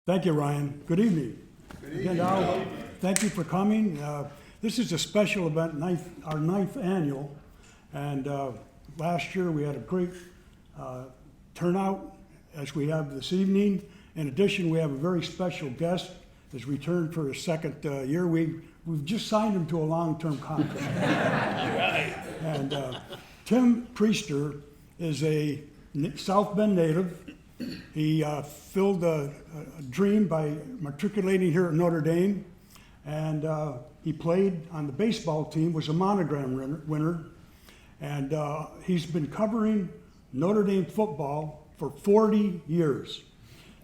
Thank you, Ryan. Good evening. Good evening. Again, thank you for coming. This is a special event, our ninth annual, and last year we had a great turnout as we have this evening. In addition, we have a very special guest has returned for his second year. We've just signed him to a long-term contract. And Tim Priester is a South Bend native. He filled a dream by matriculating here at Notre Dame, and he played on the baseball team, was a monogram winner, and he's been covering Notre Dame football for 40 years.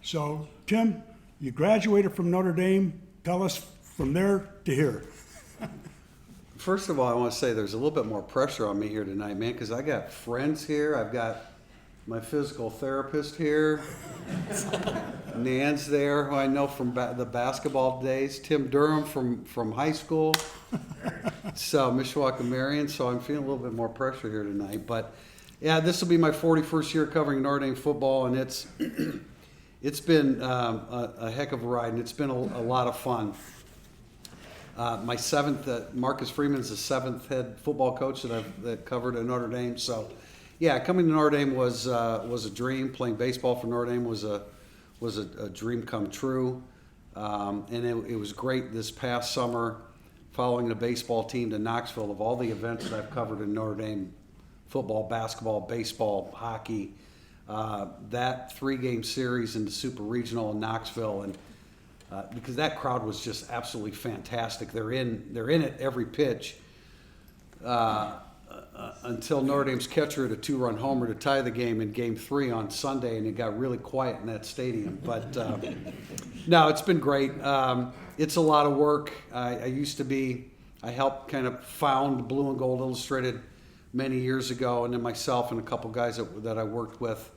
So, Tim, you graduated from Notre Dame. Tell us from there to here. First of all, I want to say there's a little bit more pressure on me here tonight, man, because I got friends here. I've got my physical therapist here. Nan's there, who I know from the basketball days. Tim Durham from high school. So Mishawaka Marion. So I'm feeling a little bit more pressure here tonight. But yeah, this will be my 41st year covering Notre Dame football, and it's been a heck of a ride, and it's been a lot of fun. My seventh, Marcus Freeman's the seventh head football coach that covered at Notre Dame. So, yeah, coming to Notre Dame was a dream. Playing baseball for Notre Dame was a dream come true, and it was great this past summer, following the baseball team to Knoxville. Of all the events that I've covered in Notre Dame, football, basketball, baseball, hockey, that 3-game series in the Super Regional in Knoxville, and because that crowd was just absolutely fantastic. They're in it every pitch until Notre Dame's catcher had a 2-run homer to tie the game in Game 3 on Sunday, and it got really quiet in that stadium. But no, it's been great. It's a lot of work. I helped kind of found Blue and Gold Illustrated many years ago, and then myself and a couple guys that I worked with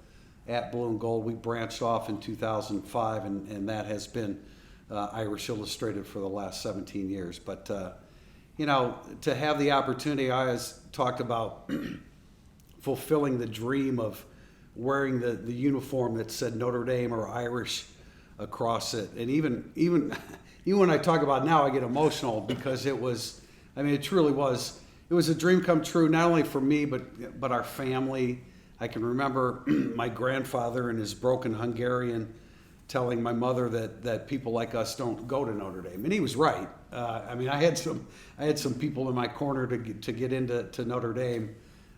at Blue and Gold, we branched off in 2005, and that has been Irish Illustrated for the last 17 years. But, to have the opportunity, I always talked about fulfilling the dream of wearing the uniform that said Notre Dame or Irish across it. And even when I talk about it now, I get emotional because it truly was. It was a dream come true, not only for me, but our family. I can remember my grandfather in his broken Hungarian telling my mother that people like us don't go to Notre Dame, and he was right. I had some people in my corner to get into Notre Dame.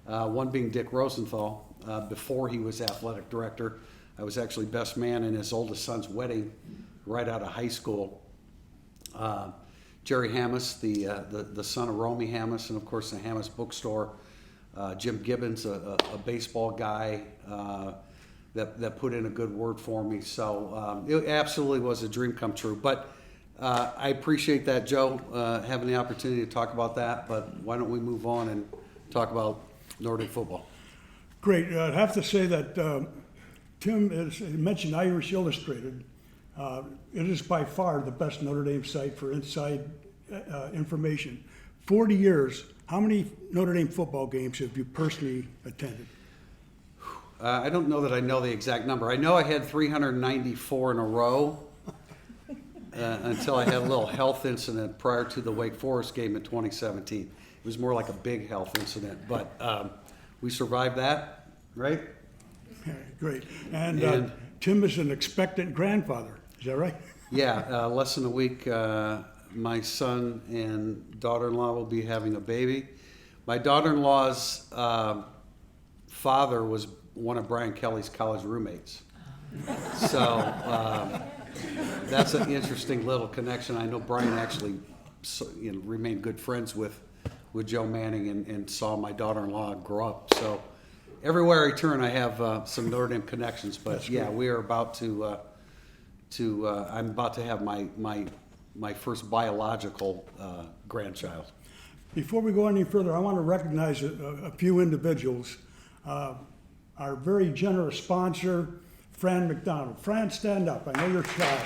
One being Dick Rosenthal. Before he was athletic director, I was actually best man in his oldest son's wedding, right out of high school. Jerry Hammis, the son of Romy Hammis, and of course the Hammis bookstore. Jim Gibbons, a baseball guy that put in a good word for me. So it absolutely was a dream come true. But I appreciate that, Joe, having the opportunity to talk about that. But why don't we move on and talk about Notre Dame football? Great. I have to say that Tim mentioned Irish Illustrated. It is by far the best Notre Dame site for inside information. 40 years. How many Notre Dame football games have you personally attended? I don't know that I know the exact number. I know I had 394 in a row until I had a little health incident prior to the Wake Forest game in 2017. It was more like a big health incident, but we survived that, right? Okay, great. And Tim is an expectant grandfather. Is that right? Yeah, less than a week. My son and daughter-in-law will be having a baby. My daughter-in-law's father was one of Brian Kelly's college roommates. So that's an interesting little connection. I know Brian actually remained good friends with Joe Manning and saw my daughter-in-law grow up. So everywhere I turn, I have some Notre Dame connections. But yeah, we are about to I'm about to have my first biological grandchild. Before we go any further, I want to recognize a few individuals. Our very generous sponsor, Fran McDonald. Fran, stand up. I know you're shy.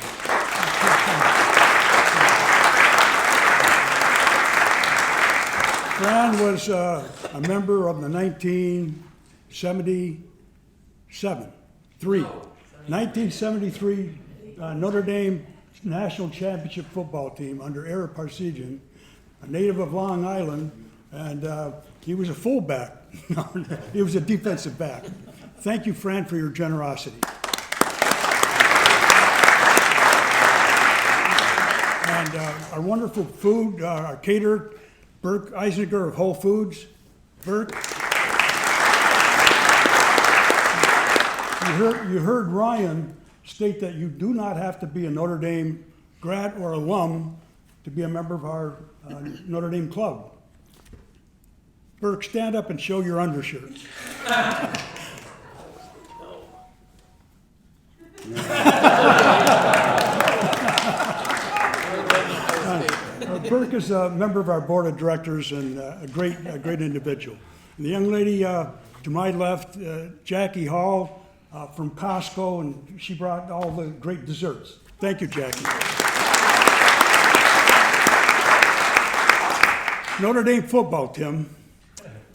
Fran was a member of the 1973 Notre Dame national championship football team under Eric Parsegian, a native of Long Island, and he was a fullback. He was a defensive back. Thank you, Fran, for your generosity. And our wonderful food, our caterer, Burke Eisinger of Whole Foods. Burke. You heard Ryan state that you do not have to be a Notre Dame grad or alum to be a member of our Notre Dame club. Burke, stand up and show your undershirt. Burke is a member of our board of directors and a great individual. And the young lady to my left, Jackie Hall from Costco, and she brought all the great desserts. Thank you, Jackie. Notre Dame football, Tim.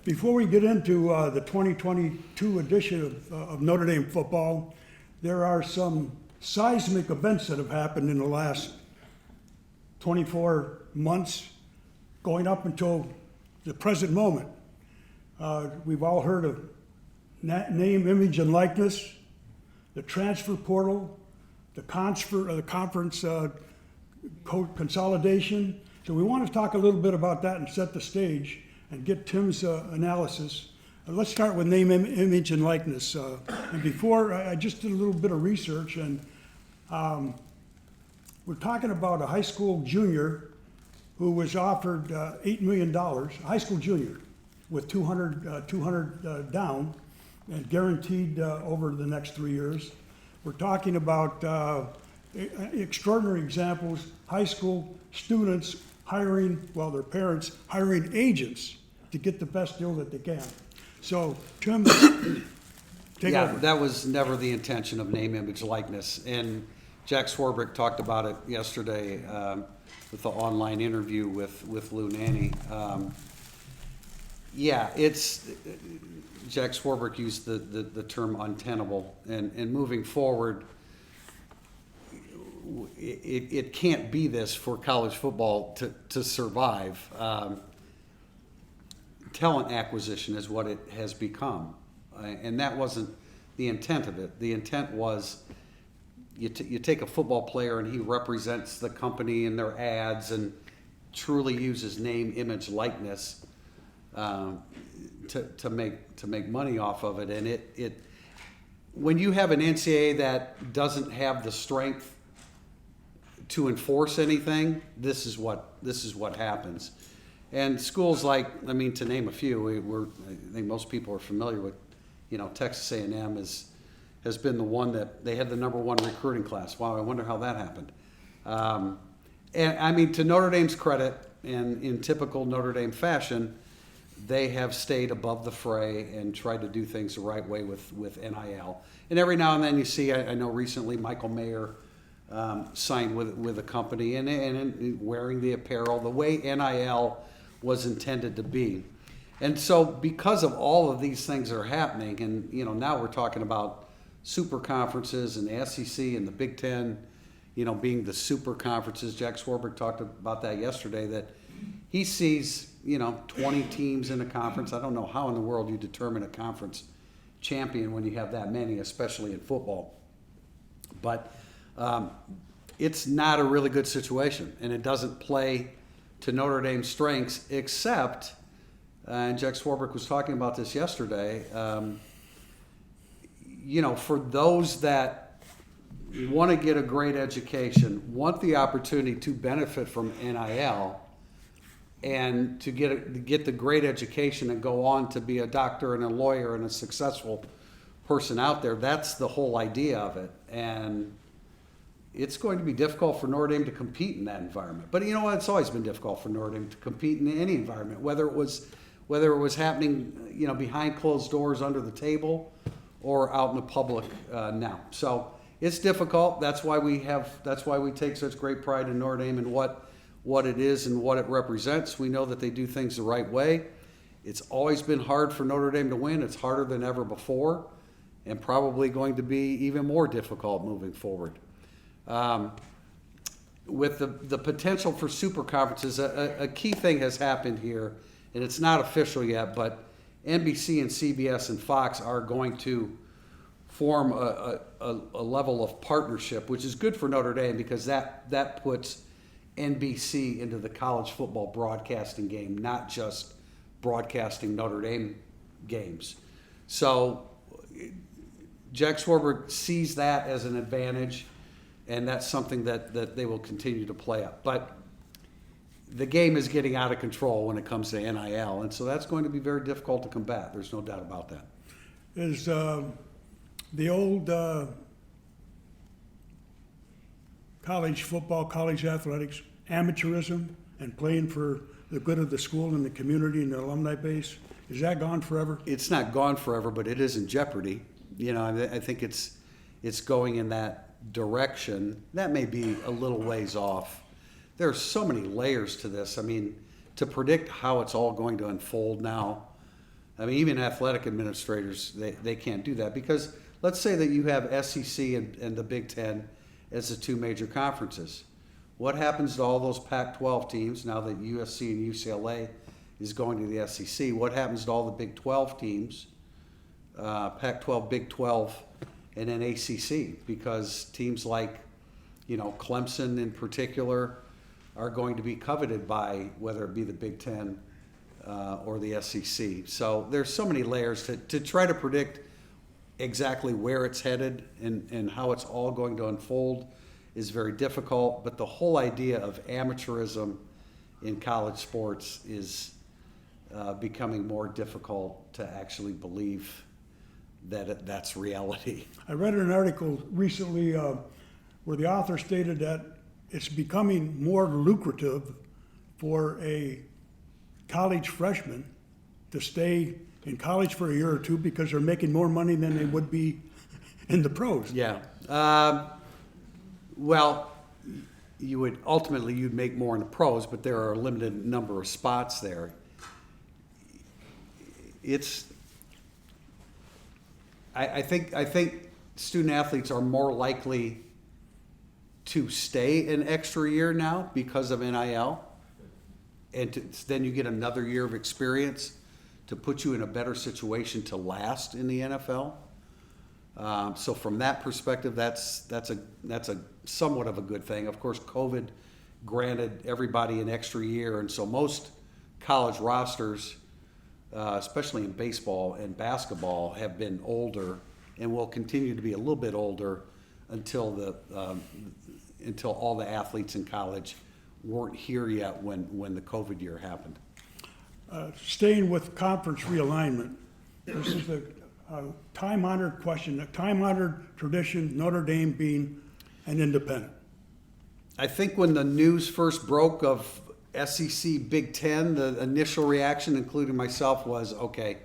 Before we get into the 2022 edition of Notre Dame football, there are some seismic events that have happened in the last 24 months, going up until the present moment. We've all heard of name, image, and likeness, the transfer portal, the conference consolidation. So we want to talk a little bit about that and set the stage and get Tim's analysis. Let's start with name, image, and likeness. And before, I just did a little bit of research, and we're talking about a high school junior who was offered $8 million, a high school junior, with 200 down and guaranteed over the next 3 years. We're talking about extraordinary examples, high school students hiring, well, their parents hiring agents to get the best deal that they can. So, Tim, take over. That was never the intention of name, image, likeness. And Jack Swarbrick talked about it yesterday with the online interview with Lou Nanny. Jack Swarbrick used the term untenable, and moving forward, it can't be this for college football to survive. Talent acquisition is what it has become, and that wasn't the intent of it. The intent was you take a football player and he represents the company in their ads and truly uses name, image, likeness to make money off of it. And it when you have an NCAA that doesn't have the strength to enforce anything, this is what happens. And schools like, to name a few, I think most people are familiar with, Texas A&M has been the one that they had the #1 recruiting class. Wow, I wonder how that happened. And to Notre Dame's credit, and in typical Notre Dame fashion, they have stayed above the fray and tried to do things the right way with NIL. And every now and then you see, I know recently Michael Mayer signed with a company and wearing the apparel the way NIL was intended to be. And so because of all of these things that are happening, and now we're talking about super conferences and the SEC and the Big Ten, being the super conferences. Jack Swarbrick talked about that yesterday, that he sees 20 teams in a conference. I don't know how in the world you determine a conference champion when you have that many, especially in football. But it's not a really good situation, and it doesn't play to Notre Dame's strengths, except, and Jack Swarbrick was talking about this yesterday, for those that want to get a great education, want the opportunity to benefit from NIL, and to get the great education and go on to be a doctor and a lawyer and a successful person out there. That's the whole idea of it. And it's going to be difficult for Notre Dame to compete in that environment. But you know what? It's always been difficult for Notre Dame to compete in any environment, whether it was happening, behind closed doors under the table or out in the public now. So it's difficult. That's why we take such great pride in Notre Dame and what it is and what it represents. We know that they do things the right way. It's always been hard for Notre Dame to win. It's harder than ever before, and probably going to be even more difficult moving forward. With the potential for super conferences, a key thing has happened here, and it's not official yet, but NBC and CBS and Fox are going to form a level of partnership, which is good for Notre Dame because that puts NBC into the college football broadcasting game, not just broadcasting Notre Dame games. So Jack Swarbrick sees that as an advantage, and that's something that they will continue to play up. But the game is getting out of control when it comes to NIL, and so that's going to be very difficult to combat. There's no doubt about that. Is the old college football, college athletics, amateurism, and playing for the good of the school and the community and the alumni base, is that gone forever? It's not gone forever, but it is in jeopardy. You know, I think it's going in that direction. That may be a little ways off. There are so many layers to this. I mean, to predict how it's all going to unfold now, I mean, even athletic administrators, they can't do that because let's say that you have SEC and the Big Ten as the two major conferences. What happens to all those Pac-12 teams now that USC and UCLA is going to the SEC? What happens to all the Big 12 teams, Pac-12, Big 12, and then ACC? Because teams like, Clemson in particular are going to be coveted by whether it be the Big Ten or the SEC. So there's so many layers to try to predict exactly where it's headed and how it's all going to unfold is very difficult. But the whole idea of amateurism in college sports is becoming more difficult to actually believe that that's reality. I read an article recently where the author stated that it's becoming more lucrative for a college freshman to stay in college for a year or two because they're making more money than they would be in the pros. Yeah. Well, you'd make more in the pros, but there are a limited number of spots there. I think student athletes are more likely to stay an extra year now because of NIL, and then you get another year of experience to put you in a better situation to last in the NFL. So from that perspective, that's a somewhat of a good thing. Of course, COVID granted everybody an extra year, and so most college rosters, especially in baseball and basketball, have been older and will continue to be a little bit older until all the athletes in college weren't here yet when the COVID year happened. Staying with conference realignment, this is a time-honored question, a time-honored tradition, Notre Dame being an independent. I think when the news first broke of SEC Big Ten, the initial reaction, including myself, was, okay,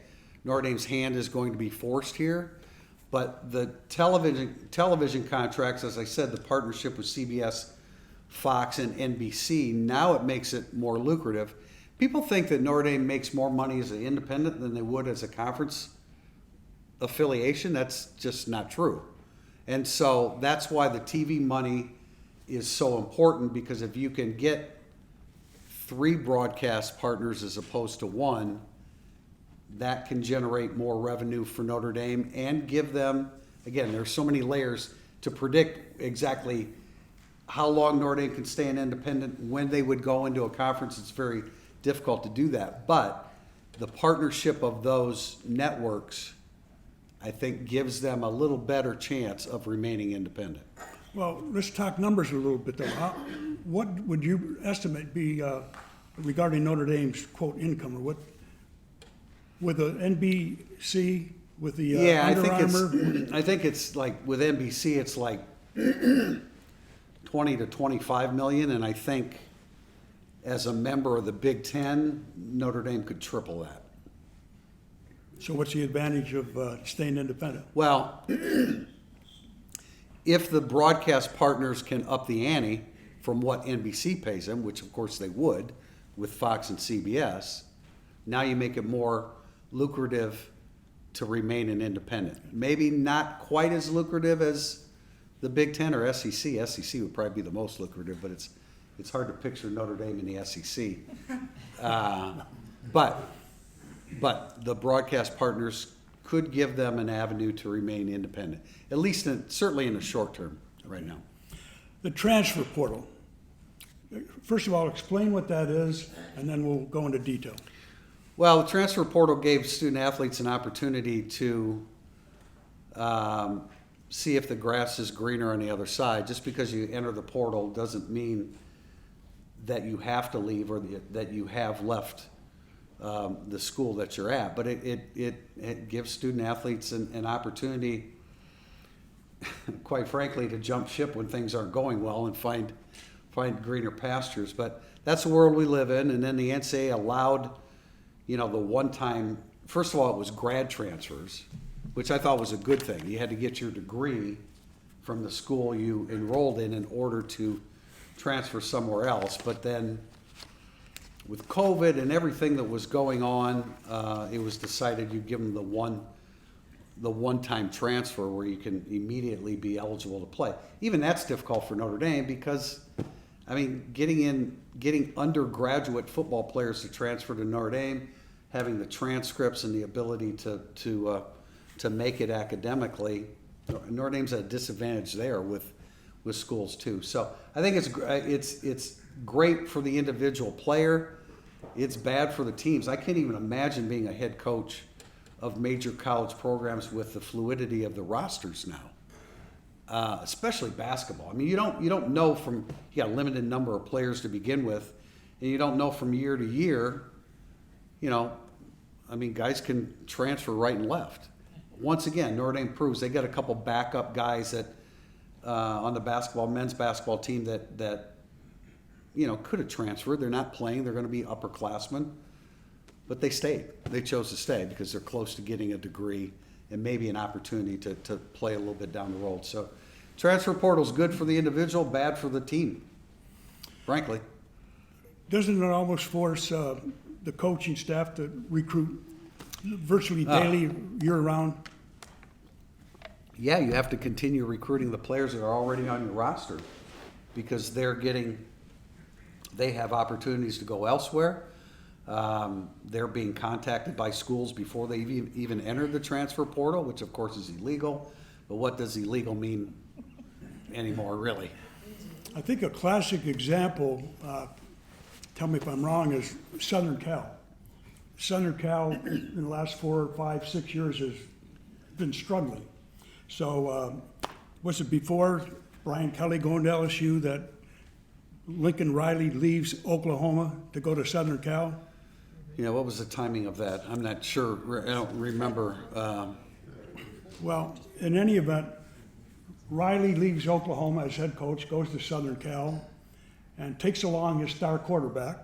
Notre Dame's hand is going to be forced here. But the television contracts, as I said, the partnership with CBS, Fox, and NBC, now it makes it more lucrative. People think that Notre Dame makes more money as an independent than they would as a conference affiliation. That's just not true. And so that's why the TV money is so important, because if you can get 3 broadcast partners as opposed to 1, that can generate more revenue for Notre Dame and give them, again, there's so many layers to predict exactly how long Notre Dame can stay an independent, when they would go into a conference. It's very difficult to do that. But the partnership of those networks, I think, gives them a little better chance of remaining independent. Well, let's talk numbers a little bit, though. What would you estimate be regarding Notre Dame's, quote, income, or what, with the NBC, with the Under Armour? I think it's like, with NBC, it's like 20 to 25 million, and I think as a member of the Big Ten, Notre Dame could triple that. So what's the advantage of staying independent? Well, if the broadcast partners can up the ante from what NBC pays them, which of course they would with Fox and CBS, now you make it more lucrative to remain an independent. Maybe not quite as lucrative as the Big Ten or SEC. SEC would probably be the most lucrative, but it's hard to picture Notre Dame in the SEC. But the broadcast partners could give them an avenue to remain independent, at least certainly in the short term right now. The transfer portal. First of all, explain what that is, and then we'll go into detail. Well, the transfer portal gave student athletes an opportunity to see if the grass is greener on the other side. Just because you enter the portal doesn't mean that you have to leave or that you have left the school that you're at. But it gives student athletes an opportunity, quite frankly, to jump ship when things aren't going well and find greener pastures. But that's the world we live in. And then the NCAA allowed, the one-time, first of all, it was grad transfers, which I thought was a good thing. You had to get your degree from the school you enrolled in order to transfer somewhere else. But then with COVID and everything that was going on, it was decided you give them the one-time transfer where you can immediately be eligible to play. Even that's difficult for Notre Dame because, getting undergraduate football players to transfer to Notre Dame, having the transcripts and the ability to make it academically, Notre Dame's at a disadvantage there with schools too. So I think it's great for the individual player. It's bad for the teams. I can't even imagine being a head coach of major college programs with the fluidity of the rosters now, especially basketball. You don't know you got a limited number of players to begin with, and you don't know from year to year. Guys can transfer right and left. Once again, Notre Dame proves they got a couple backup guys that on the men's basketball team that could have transferred. They're not playing. They're going to be upperclassmen. But they stayed. They chose to stay because they're close to getting a degree and maybe an opportunity to play a little bit down the road. So transfer portal is good for the individual, bad for the team, frankly. Doesn't it almost force the coaching staff to recruit virtually daily, year-round? Yeah, you have to continue recruiting the players that are already on your roster because they have opportunities to go elsewhere. They're being contacted by schools before they even entered the transfer portal, which of course is illegal. But what does illegal mean anymore, really? I think a classic example, tell me if I'm wrong, is Southern Cal. Southern Cal in the last 4, 5, 6 years has been struggling. So was it before Brian Kelly going to LSU that Lincoln Riley leaves Oklahoma to go to Southern Cal? What was the timing of that? I'm not sure. I don't remember. Well, in any event, Riley leaves Oklahoma as head coach, goes to Southern Cal, and takes along his star quarterback,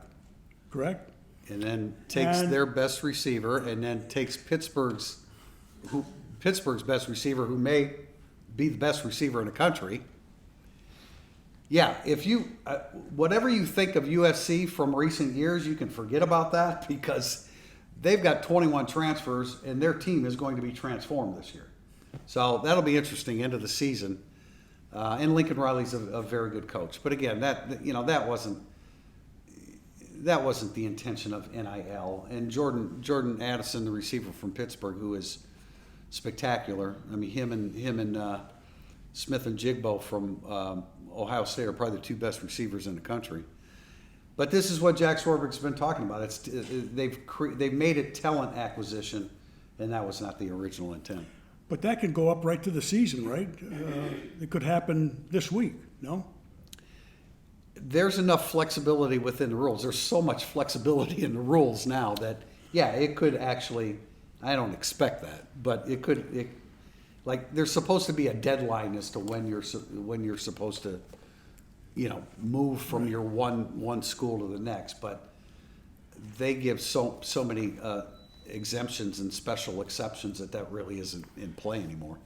correct? And then takes their best receiver, and then takes Pittsburgh's best receiver, who may be the best receiver in the country. Yeah, if you whatever you think of USC from recent years, you can forget about that because they've got 21 transfers and their team is going to be transformed this year. So that'll be interesting end of the season. And Lincoln Riley's a very good coach, but again, that wasn't the intention of NIL. And Jordan Addison, the receiver from Pittsburgh, who is spectacular. Him and Smith and Jigbo from Ohio State are probably the two best receivers in the country. But this is what Jack Swarbrick's been talking about. They've made it talent acquisition, and that was not the original intent. But that could go up right to the season, right? It could happen this week, no? There's enough flexibility within the rules. There's so much flexibility in the rules now that, yeah, it could actually, I don't expect that, but it could, there's supposed to be a deadline as to when you're supposed to, move from your one school to the next. But they give so many exemptions and special exceptions that really isn't in play anymore.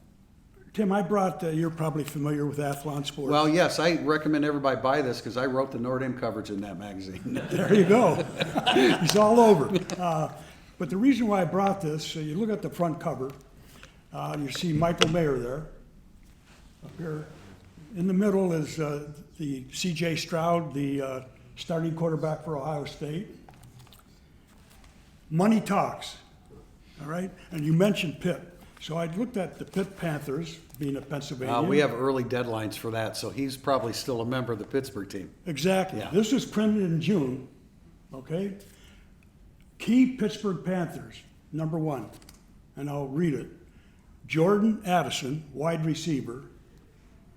Tim, I brought, you're probably familiar with Athlon Sports. Well, yes, I recommend everybody buy this because I wrote the Notre Dame coverage in that magazine. There you go. It's all over. But the reason why I brought this, you look at the front cover, you see Michael Mayer there, up here. In the middle is the C.J. Stroud, the starting quarterback for Ohio State. Money talks, all right? And you mentioned Pitt. So I looked at the Pitt Panthers, being a Pennsylvania. We have early deadlines for that, so he's probably still a member of the Pittsburgh team. Exactly. Yeah. This was printed in June, okay? Key Pittsburgh Panthers, number 1, and I'll read it. Jordan Addison, wide receiver.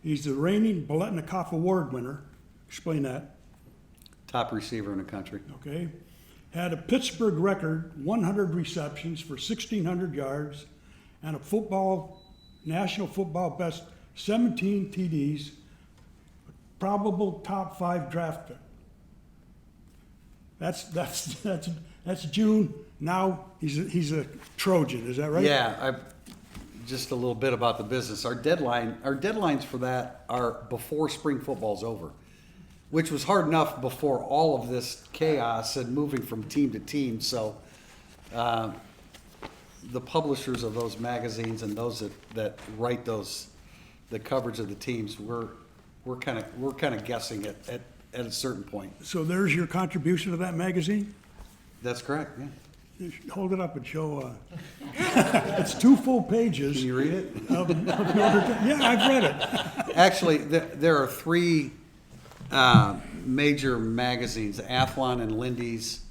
He's the reigning Biletnikoff Award winner. Explain that. Top receiver in the country. Okay. Had a Pittsburgh record 100 receptions for 1,600 yards and a national football best 17 TDs, probable top 5 draft pick. That's June. Now he's a Trojan. Is that right? Yeah, just a little bit about the business. Our deadlines for that are before spring football's over, which was hard enough before all of this chaos and moving from team to team. So the publishers of those magazines and those that write the coverage of the teams, we're kind of guessing at a certain point. So there's your contribution to that magazine? That's correct, yeah. Hold it up and show. It's 2 full pages. Can you read it? Yeah, I've read it. Actually, there are 3 major magazines: Athlon and Lindy's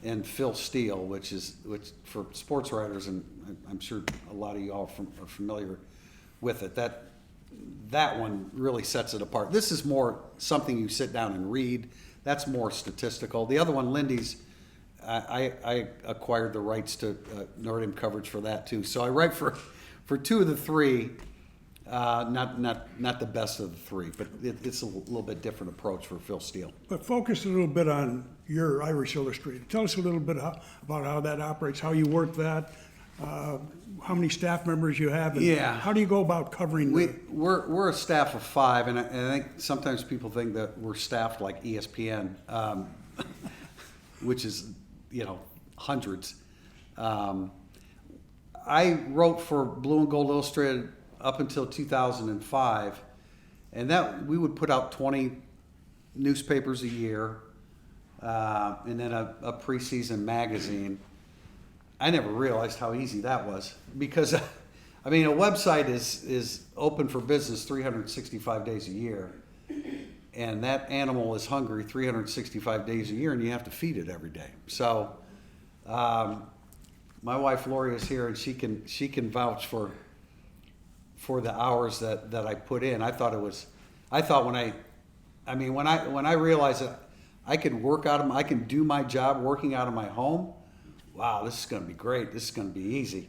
and Phil Steele, which for sports writers, and I'm sure a lot of y'all are familiar with it. That one really sets it apart. This is more something you sit down and read. That's more statistical. The other one, Lindy's, I acquired the rights to Notre Dame coverage for that too. So I write for 2 of the 3. Not the best of the 3, but it's a little bit different approach for Phil Steele. But focus a little bit on your Irish Illustrator. Tell us a little bit about how that operates, how you work that, how many staff members you have, and Yeah. how do you go about covering We're a staff of 5, and I think sometimes people think that we're staffed like ESPN, which is, hundreds. I wrote for Blue and Gold Illustrated up until 2005, and that we would put out 20 newspapers a year, and then a preseason magazine. I never realized how easy that was because, a website is open for business 365 days a year, and that animal is hungry 365 days a year, and you have to feed it every day. So, my wife Lori is here, and she can vouch for the hours that I put in. I thought when I realized that I can do my job working out of my home. Wow, this is going to be great. This is going to be easy.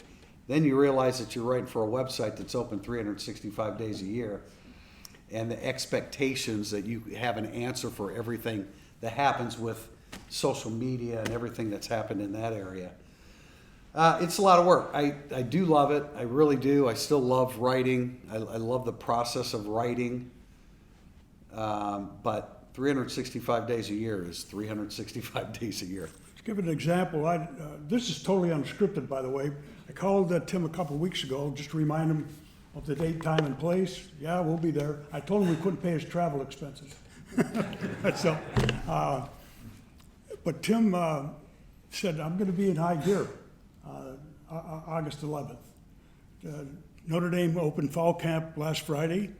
Then you realize that you're writing for a website that's open 365 days a year, and the expectations that you have an answer for everything that happens with social media and everything that's happened in that area. It's a lot of work. I do love it. I really do. I still love writing. I love the process of writing. But 365 days a year is 365 days a year. To give an example, this is totally unscripted, by the way. I called Tim a couple of weeks ago just to remind him of the date, time, and place. Yeah, we'll be there. I told him we couldn't pay his travel expenses. So, but Tim said, I'm going to be in high gear August 11th. Notre Dame opened fall camp last Friday.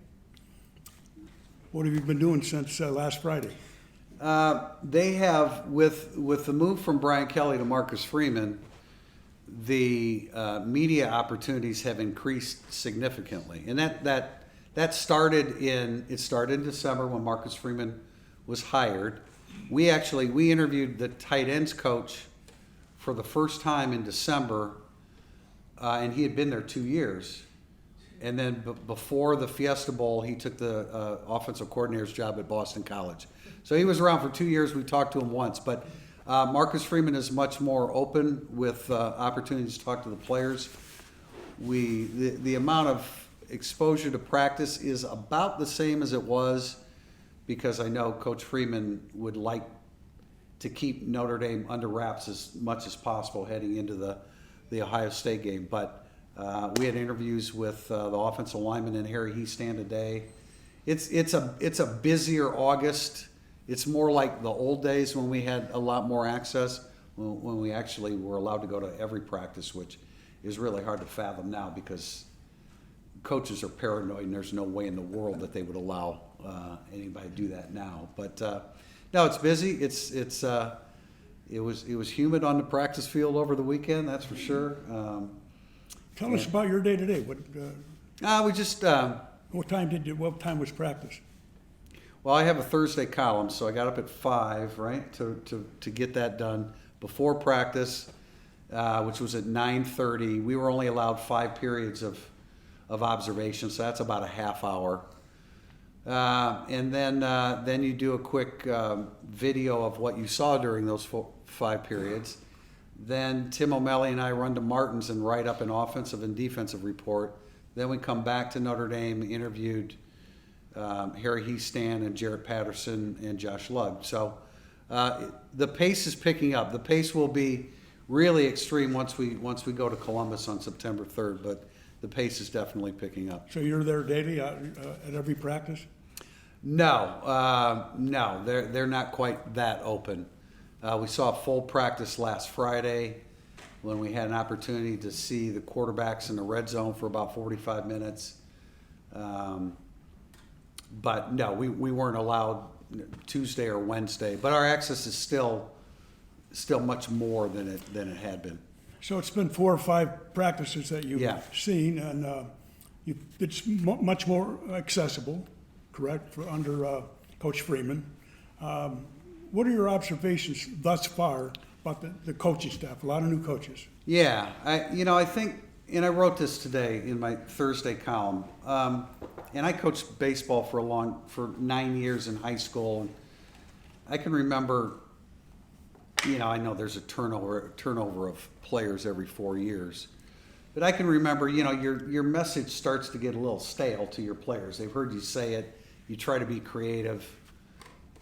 What have you been doing since last Friday? They have, with the move from Brian Kelly to Marcus Freeman, the media opportunities have increased significantly, and that started in December when Marcus Freeman was hired. We interviewed the tight ends coach for the first time in December, and he had been there 2 years. And then before the Fiesta Bowl, he took the offensive coordinator's job at Boston College. So he was around for 2 years. We talked to him once. But Marcus Freeman is much more open with opportunities to talk to the players. The amount of exposure to practice is about the same as it was, because I know Coach Freeman would like to keep Notre Dame under wraps as much as possible heading into the Ohio State game. But we had interviews with the offensive lineman and Harry Heastand today, it's a busier August. It's more like the old days when we had a lot more access, when we actually were allowed to go to every practice, which is really hard to fathom now because coaches are paranoid and there's no way in the world that they would allow anybody to do that now. But no, it's busy. It was humid on the practice field over the weekend, that's for sure. Tell us about your day-to-day. We just What time was practice? well, I have a Thursday column, so I got up at 5, right, to get that done before practice, which was at 9:30. We were only allowed 5 periods of observation, so that's about a half hour. And then you do a quick video of what you saw during those 5 periods. Then Tim O'Malley and I run to Martin's and write up an offensive and defensive report. Then we come back to Notre Dame, interviewed Harry Heastan and Jarrett Patterson and Josh Lugg. So the pace is picking up. The pace will be really extreme once we go to Columbus on September 3rd, but the pace is definitely picking up. So you're there daily at every practice? No, they're not quite that open. We saw a full practice last Friday when we had an opportunity to see the quarterbacks in the red zone for about 45 minutes. But no, we weren't allowed Tuesday or Wednesday. But our access is still much more than it had been. So it's been 4 or 5 practices that you've seen, and it's much more accessible, correct, under Coach Freeman. What are your observations thus far about the coaching staff? A lot of new coaches. Yeah, I think, and I wrote this today in my Thursday column. And I coached baseball for 9 years in high school, and I can remember. I know there's a turnover of players every 4 years, but I can remember. Your message starts to get a little stale to your players. They've heard you say it. You try to be creative.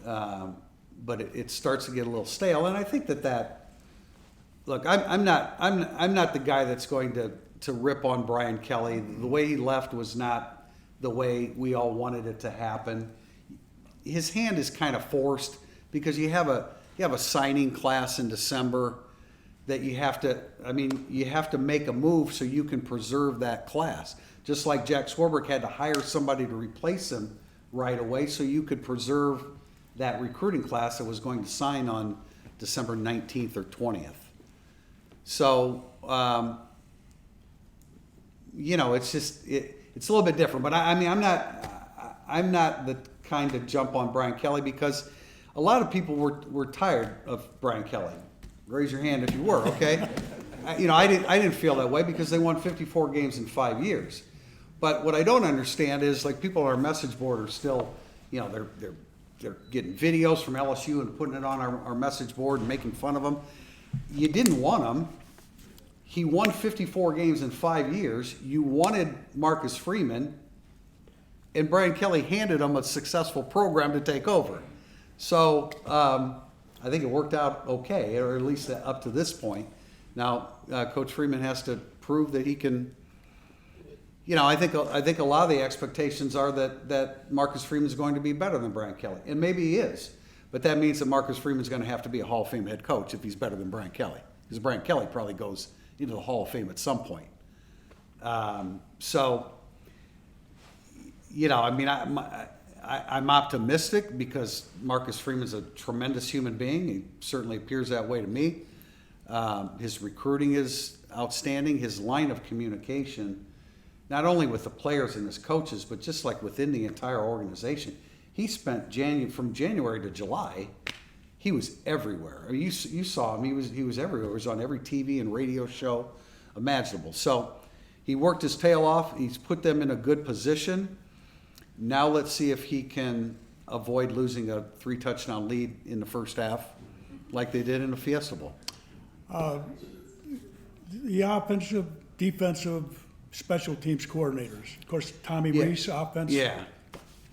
But it starts to get a little stale, and I think that look, I'm not the guy that's going to rip on Brian Kelly. The way he left was not the way we all wanted it to happen. His hand is kind of forced because you have a signing class in December that you have to make a move so you can preserve that class. Just like Jack Swarbrick had to hire somebody to replace him right away so you could preserve that recruiting class that was going to sign on December 19th or 20th. So, it's a little bit different. But I'm not the kind to jump on Brian Kelly because a lot of people were tired of Brian Kelly. Raise your hand if you were, okay? I didn't feel that way because they won 54 games in 5 years. But what I don't understand is like people on our message board are still, they're getting videos from LSU and putting it on our message board and making fun of them. You didn't want him. He won 54 games in 5 years. You wanted Marcus Freeman, and Brian Kelly handed him a successful program to take over. So I think it worked out okay, or at least up to this point. Now, Coach Freeman has to prove that he can. I think a lot of the expectations are that Marcus Freeman is going to be better than Brian Kelly, and maybe he is. But that means that Marcus Freeman is going to have to be a Hall of Fame head coach if he's better than Brian Kelly, because Brian Kelly probably goes into the Hall of Fame at some point. I'm optimistic because Marcus Freeman's a tremendous human being. He certainly appears that way to me. His recruiting is outstanding. His line of communication, not only with the players and his coaches, but just like within the entire organization. He spent from January to July, he was everywhere. I mean, you saw him. He was everywhere. He was on every TV and radio show imaginable. So he worked his tail off. He's put them in a good position. Now let's see if he can avoid losing a 3-touchdown lead in the first half like they did in the Fiesta Bowl. The offensive, defensive, special teams coordinators. Of course, Tommy Rees, offense. Yeah.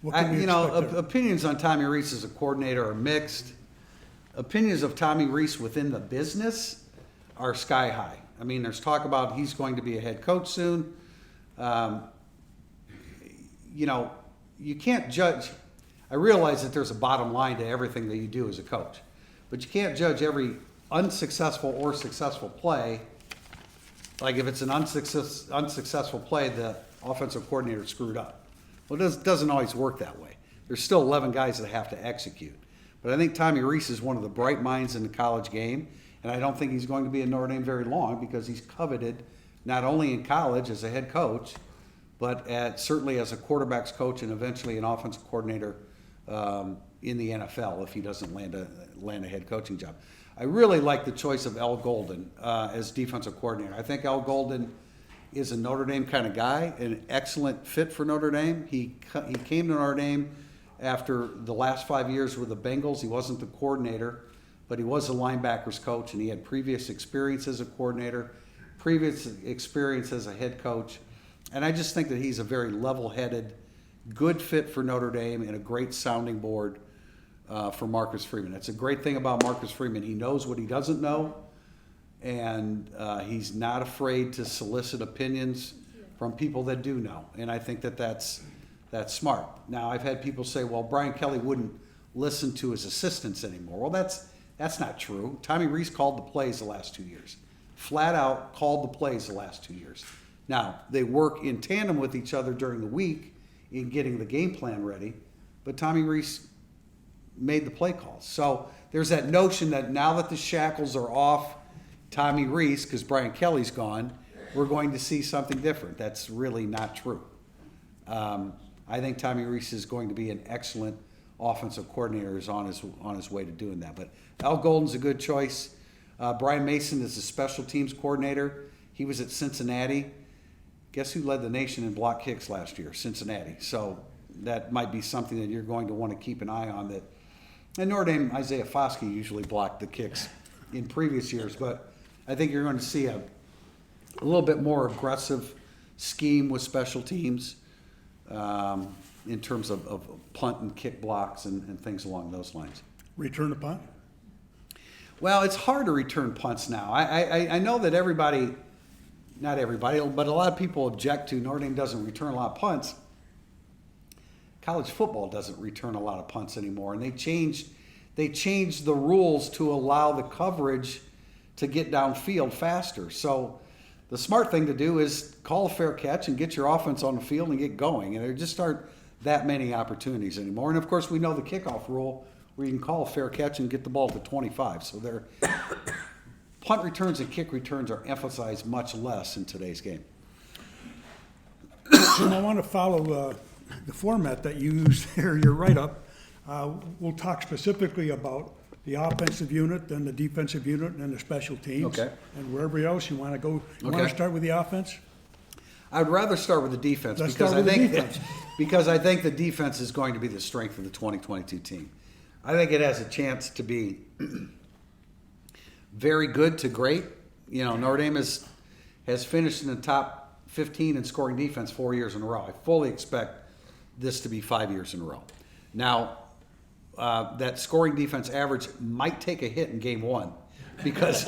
What can we expect there? Opinions on Tommy Rees as a coordinator are mixed. Opinions of Tommy Rees within the business are sky high. I mean, there's talk about he's going to be a head coach soon. you can't judge. I realize that there's a bottom line to everything that you do as a coach, but you can't judge every unsuccessful or successful play. Like if it's an unsuccessful play, the offensive coordinator screwed up. Well, it doesn't always work that way. There's still 11 guys that have to execute. But I think Tommy Rees is one of the bright minds in the college game, and I don't think he's going to be in Notre Dame very long because he's coveted not only in college as a head coach, but certainly as a quarterback's coach and eventually an offensive coordinator in the NFL if he doesn't land a head coaching job. I really like the choice of Al Golden as defensive coordinator. I think Al Golden is a Notre Dame kind of guy, an excellent fit for Notre Dame. He came to Notre Dame after the last 5 years with the Bengals. He wasn't the coordinator, but he was the linebackers coach, and he had previous experience as a coordinator, previous experience as a head coach. And I just think that he's a very level-headed, good fit for Notre Dame and a great sounding board for Marcus Freeman. That's a great thing about Marcus Freeman. He knows what he doesn't know, and he's not afraid to solicit opinions from people that do know. And I think that that's smart. Now, I've had people say, well, Brian Kelly wouldn't listen to his assistants anymore. Well, that's not true. Tommy Rees called the plays the last 2 years. Flat out called the plays the last 2 years. Now, they work in tandem with each other during the week in getting the game plan ready, but Tommy Rees made the play calls. So there's that notion that now that the shackles are off Tommy Rees, because Brian Kelly's gone, we're going to see something different. That's really not true. I think Tommy Rees is going to be an excellent offensive coordinator, is on his way to doing that. But Al Golden's a good choice. Brian Mason is the special teams coordinator. He was at Cincinnati. Guess who led the nation in block kicks last year? Cincinnati. So that might be something that you're going to want to keep an eye on. That, and Notre Dame, Isaiah Foskey usually blocked the kicks in previous years, but I think you're going to see a little bit more aggressive scheme with special teams in terms of punt and kick blocks and things along those lines. Return the punt? Well, it's hard to return punts now. I know that everybody, not everybody, but a lot of people object to Notre Dame doesn't return a lot of punts. College football doesn't return a lot of punts anymore, and they changed the rules to allow the coverage to get downfield faster. So the smart thing to do is call a fair catch and get your offense on the field and get going. And there just aren't that many opportunities anymore. And of course, we know the kickoff rule where you can call a fair catch and get the ball to 25. So their punt returns and kick returns are emphasized much less in today's game. Jim, I want to follow the format that you used here, your write-up. We'll talk specifically about the offensive unit, then the defensive unit, and then the special teams. Okay. And wherever else you want to go. You want Okay. to start with the offense? I'd rather start with the defense Let's because start with I the think defense. because I think the defense is going to be the strength of the 2022 team. I think it has a chance to be very good to great. You know, Notre Dame has finished in the top 15 in scoring defense 4 years in a row. I fully expect this to be 5 years in a row. Now, that scoring defense average might take a hit in game one because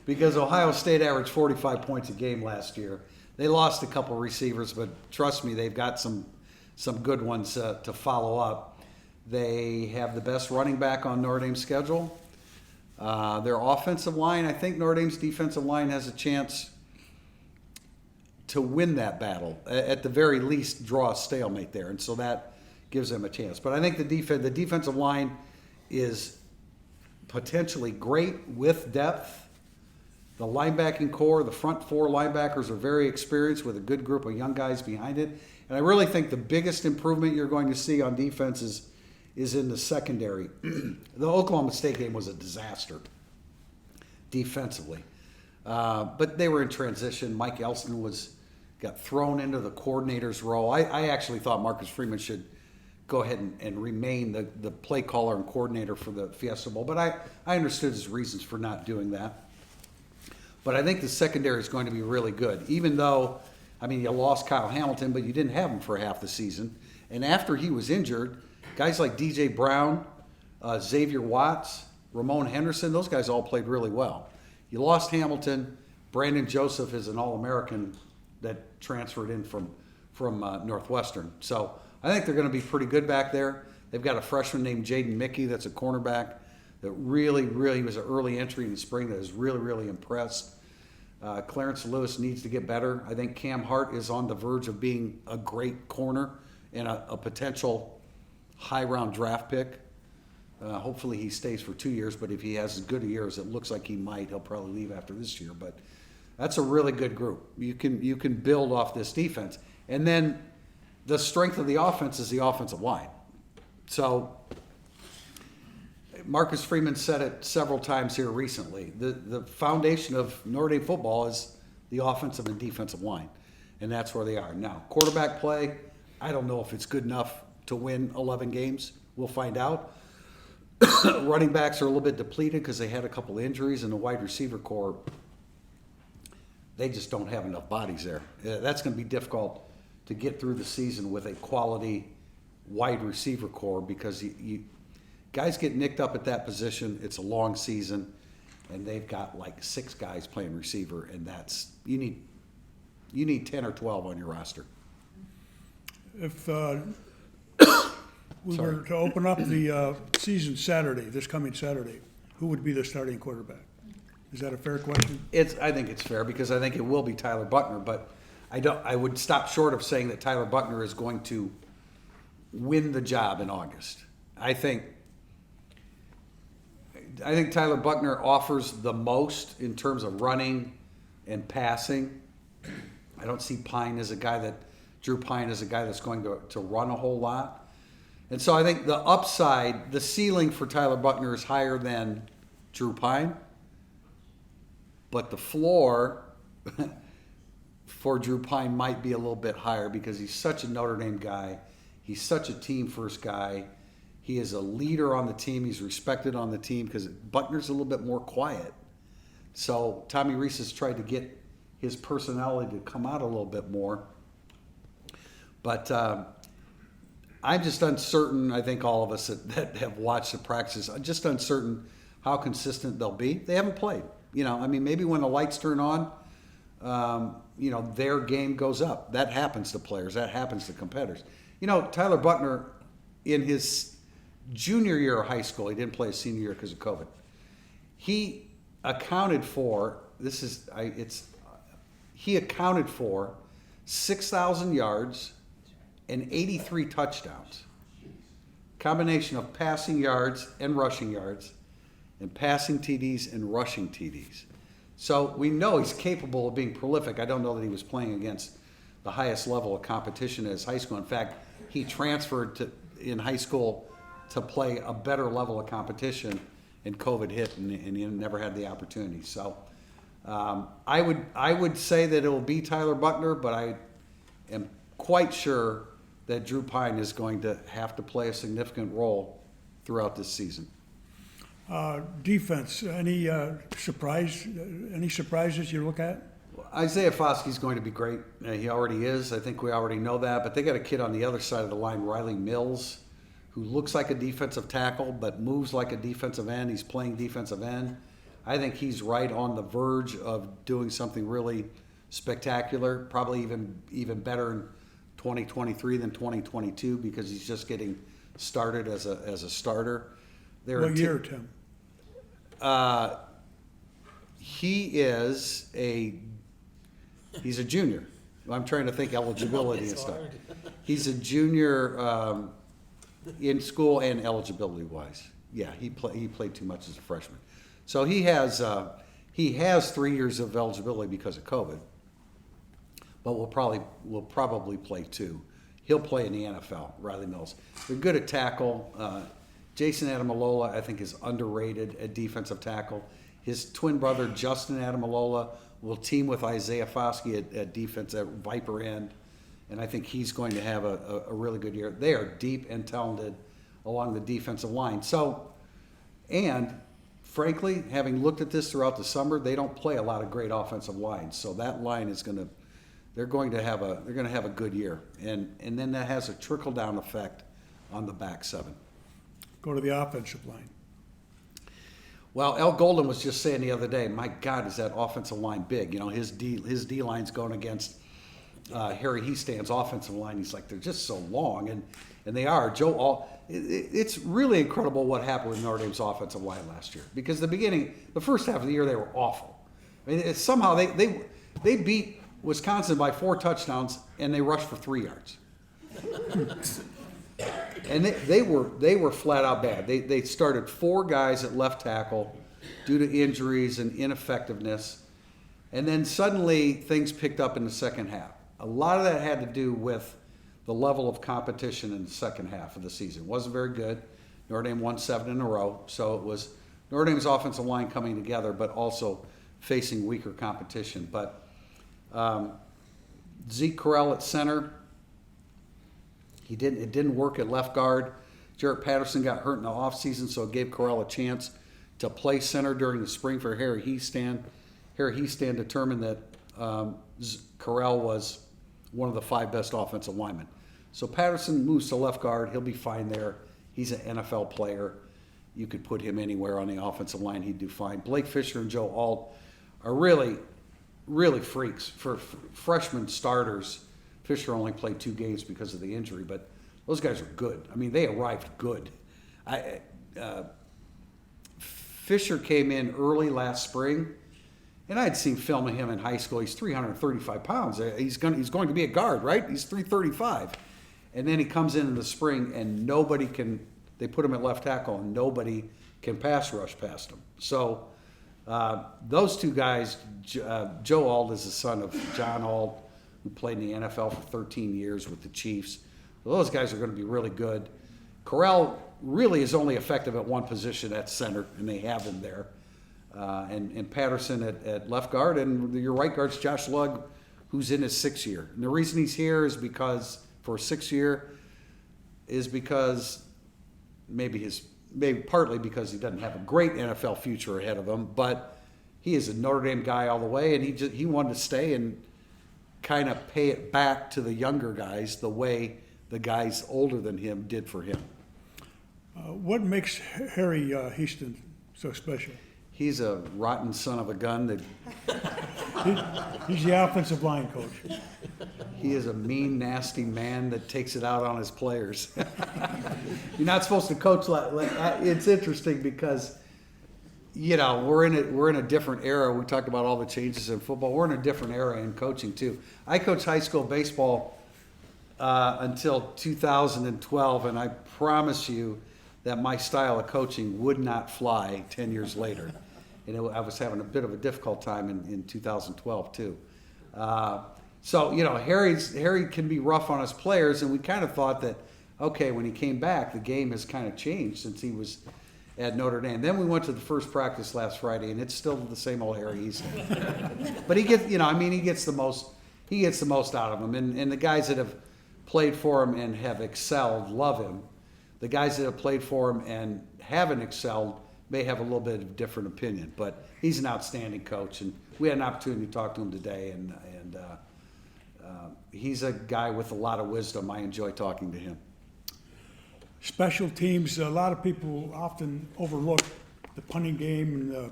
Ohio State averaged 45 points a game last year. They lost a couple receivers, but trust me, they've got some good ones to follow up. They have the best running back on Notre Dame's schedule. Their offensive line, I think Notre Dame's defensive line has a chance to win that battle. At the very least, draw a stalemate there, and so that gives them a chance. But I think the defensive line is potentially great with depth. The linebacking core, the front four linebackers are very experienced with a good group of young guys behind it. And I really think the biggest improvement you're going to see on defense is in the secondary. The Oklahoma State game was a disaster defensively. But they were in transition. Mike Elston got thrown into the coordinator's role. I actually thought Marcus Freeman should go ahead and remain the play caller and coordinator for the Fiesta Bowl. But I understood his reasons for not doing that. But I think the secondary is going to be really good, even though, I mean, you lost Kyle Hamilton, but you didn't have him for half the season. And after he was injured, guys like DJ Brown, Xavier Watts, Ramon Henderson, those guys all played really well. You lost Hamilton. Brandon Joseph is an All-American that transferred in from Northwestern. So I think they're going to be pretty good back there. They've got a freshman named Jaden Mickey that's a cornerback that really was an early entry in the spring that has really impressed. Clarence Lewis needs to get better. I think Cam Hart is on the verge of being a great corner and a potential high-round draft pick. Hopefully he stays for 2 years, but if he has as good a year as it looks like he might, he'll probably leave after this year. But that's a really good group. You can build off this defense. And then the strength of the offense is the offensive line. So Marcus Freeman said it several times here recently. The foundation of Notre Dame football is the offensive and defensive line, and that's where they are. Now, quarterback play, I don't know if it's good enough to win 11 games. We'll find out. Running backs are a little bit depleted because they had a couple injuries, and the wide receiver core, they just don't have enough bodies there. That's going to be difficult to get through the season with a quality wide receiver core because you guys get nicked up at that position. It's a long season, and they've got like 6 guys playing receiver, and that's you need 10 or 12 on your roster. If we were to open up the season Saturday, this coming Saturday, who would be the starting quarterback? Is that a fair question? I think it's fair because I think it will be Tyler Buckner, but I would stop short of saying that Tyler Buckner is going to win the job in August. I think Tyler Buckner offers the most in terms of running and passing. I don't see Drew Pine as a guy that's going to run a whole lot. And so I think the upside, the ceiling for Tyler Buckner is higher than Drew Pine, but the floor for Drew Pine might be a little bit higher because he's such a Notre Dame guy. He's such a team-first guy. He is a leader on the team. He's respected on the team because Buckner's a little bit more quiet. So Tommy Rees has tried to get his personality to come out a little bit more. But I'm just uncertain, I think all of us that have watched the practices, I'm just uncertain how consistent they'll be. They haven't played. Maybe when the lights turn on, their game goes up. That happens to players. That happens to competitors. Tyler Buckner, in his junior year of high school, he didn't play his senior year because of COVID. He accounted for, he accounted for 6,000 yards and 83 touchdowns. Combination of passing yards and rushing yards, and passing TDs and rushing TDs. So we know he's capable of being prolific. I don't know that he was playing against the highest level of competition as high school. In fact, he transferred in high school to play a better level of competition, and COVID hit, and he never had the opportunity. So I would say that it will be Tyler Buckner, but I am quite sure that Drew Pine is going to have to play a significant role throughout this season. Defense, any surprises you look at? Isaiah Foskey's going to be great. He already is. I think we already know that. But they got a kid on the other side of the line, Riley Mills, who looks like a defensive tackle but moves like a defensive end. He's playing defensive end. I think he's right on the verge of doing something really spectacular, probably even better in 2023 than 2022 because he's just getting started as a starter. What year, Tim? He's a junior. I'm trying to think eligibility and stuff. He's a junior in school and eligibility wise. Yeah, he played too much as a freshman. So he has 3 years of eligibility because of COVID. But we'll probably play 2. He'll play in the NFL, Riley Mills. They're good at tackle. Jason Adamalola, I think, is underrated at defensive tackle. His twin brother, Justin Adamalola, will team with Isaiah Foskey at defense at Viper end, and I think he's going to have a really good year. They are deep and talented along the defensive line. So, and frankly, having looked at this throughout the summer, they don't play a lot of great offensive lines. So that line is they're going to have a good year, and then that has a trickle down effect on the back seven. Go to the offensive line. Well, Al Golden was just saying the other day, my God, is that offensive line big? His D line's going against Harry Heastand's offensive line. He's like, they're just so long, and they are. It's really incredible what happened with Notre Dame's offensive line last year, because the first half of the year, they were awful. I mean, somehow they beat Wisconsin by 4 touchdowns, and they rushed for 3 yards. And they were flat out bad. They started 4 guys at left tackle due to injuries and ineffectiveness, and then suddenly things picked up in the second half. A lot of that had to do with the level of competition in the second half of the season. It wasn't very good. Notre Dame won 7 in a row, so it was Notre Dame's offensive line coming together, but also facing weaker competition. But Zeke Correll at center, it didn't work at left guard. Jarrett Patterson got hurt in the offseason, so it gave Correll a chance to play center during the spring for Harry Heastand. Harry Heastand determined that Correll was one of the 5 best offensive linemen. So Patterson moves to left guard. He'll be fine there. He's an NFL player. You could put him anywhere on the offensive line. He'd do fine. Blake Fisher and Joe Alt are really, really freaks. For freshman starters, Fisher only played 2 games because of the injury, but those guys are good. I mean, they arrived good. Fisher came in early last spring, and I had seen film of him in high school. He's 335 pounds. He's going to be a guard, right? He's 335. And then he comes in the spring, and they put him at left tackle, and nobody can pass rush past him. So those 2 guys, Joe Alt is the son of John Alt, who played in the NFL for 13 years with the Chiefs. So those guys are going to be really good. Correll really is only effective at one position at center, and they have him there. And Patterson at left guard, and your right guard's Josh Lugg, who's in his 6th year. And the reason he's here is because for a 6th year is because maybe partly because he doesn't have a great NFL future ahead of him, but he is a Notre Dame guy all the way, and he wanted to stay and kind of pay it back to the younger guys the way the guys older than him did for him. What makes Harry Heaston so special? He's a rotten son of a gun. He's the offensive line coach. He is a mean, nasty man that takes it out on his players. You're not supposed to coach like it's interesting because, we're in a different era. We talked about all the changes in football. We're in a different era in coaching too. I coached high school baseball until 2012, and I promise you that my style of coaching would not fly 10 years later. And I was having a bit of a difficult time in 2012 too. So Harry can be rough on his players, and we kind of thought that, okay, when he came back, the game has kind of changed since he was at Notre Dame. Then we went to the first practice last Friday, and it's still the same old Harry Heaston. But he gets the most out of him, and the guys that have played for him and have excelled love him. The guys that have played for him and haven't excelled may have a little bit of different opinion, but he's an outstanding coach, and we had an opportunity to talk to him today, and he's a guy with a lot of wisdom. I enjoy talking to him. Special teams, a lot of people often overlook the punting game and the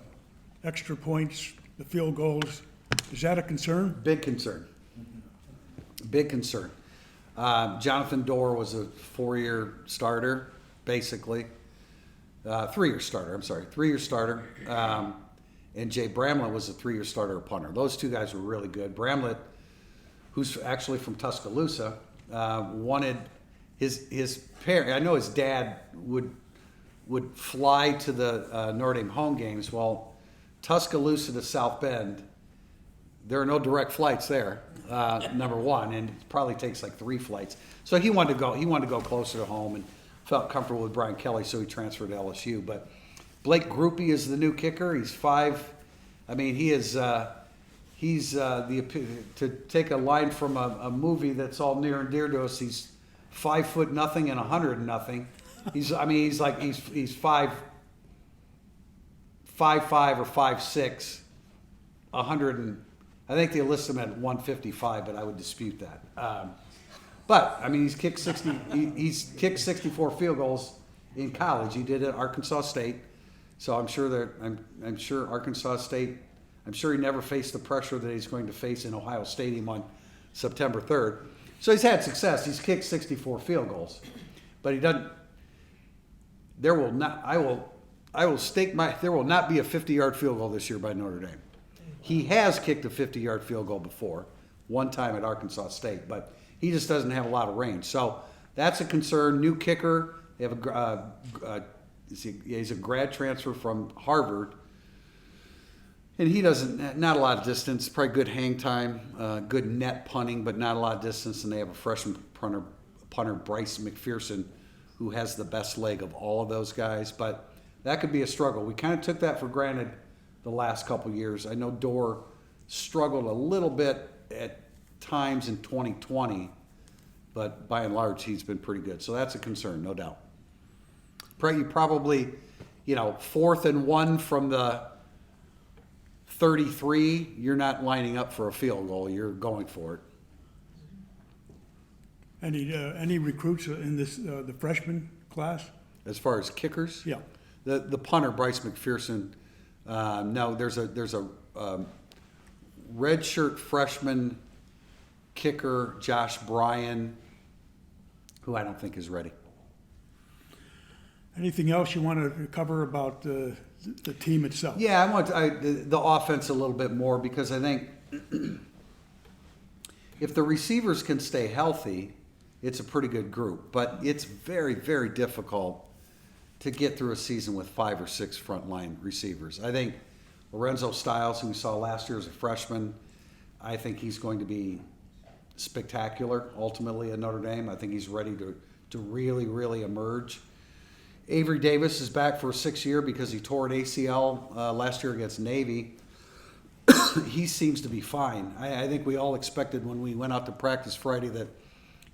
extra points, the field goals. Is that a concern? Big concern. Big concern. Jonathan Dorr was a 4-year starter, basically. 3-year starter, 3-year starter. And Jay Bramlett was a 3-year starter punter. Those 2 guys were really good. Bramlett, who's actually from Tuscaloosa, wanted his parent. I know his dad would fly to the Notre Dame home games. Well, Tuscaloosa to South Bend, there are no direct flights there. Number one, and it probably takes like 3 flights. So he wanted to go closer to home and felt comfortable with Brian Kelly, so he transferred to LSU. But Blake Grupe is the new kicker. He's 5. I mean, he is. To take a line from a movie that's all near and dear to us. He's 5'0" and 100 He's 5'5" or 5'6", 100. I think they list him at 155, but I would dispute that. But I mean, he's kicked 64 field goals in college. He did it at Arkansas State, so I'm sure Arkansas State. I'm sure he never faced the pressure that he's going to face in Ohio Stadium on September 3rd. So he's had success. He's kicked 64 field goals, but he doesn't. There will not. I will stake my. There will not be a 50-yard field goal this year by Notre Dame. He has kicked a 50-yard field goal before, one time at Arkansas State, but he just doesn't have a lot of range. So that's a concern. New kicker. They have he's a grad transfer from Harvard, and he doesn't. Not a lot of distance. Probably good hang time, good net punting, but not a lot of distance. And they have a freshman punter Bryce McPherson, who has the best leg of all of those guys. But that could be a struggle. We kind of took that for granted the last couple years. I know Dorr struggled a little bit at times in 2020, but by and large, he's been pretty good. So that's a concern, no doubt. You probably, 4th and 1 from the 33, you're not lining up for a field goal. You're going for it. Any recruits in this the freshman class? As far as kickers? Yeah. The punter, Bryce McPherson, no, there's a redshirt freshman kicker, Josh Bryan, who I don't think is ready. Anything else you want to cover about the team itself? Yeah, I want the offense a little bit more, because I think if the receivers can stay healthy, it's a pretty good group. But it's very, very difficult to get through a season with 5 or 6 frontline receivers. I think Lorenzo Styles, who we saw last year as a freshman, I think he's going to be spectacular ultimately at Notre Dame. I think he's ready to really, really emerge. Avery Davis is back for a 6th year because he tore an ACL last year against Navy. He seems to be fine. I think we all expected when we went out to practice Friday that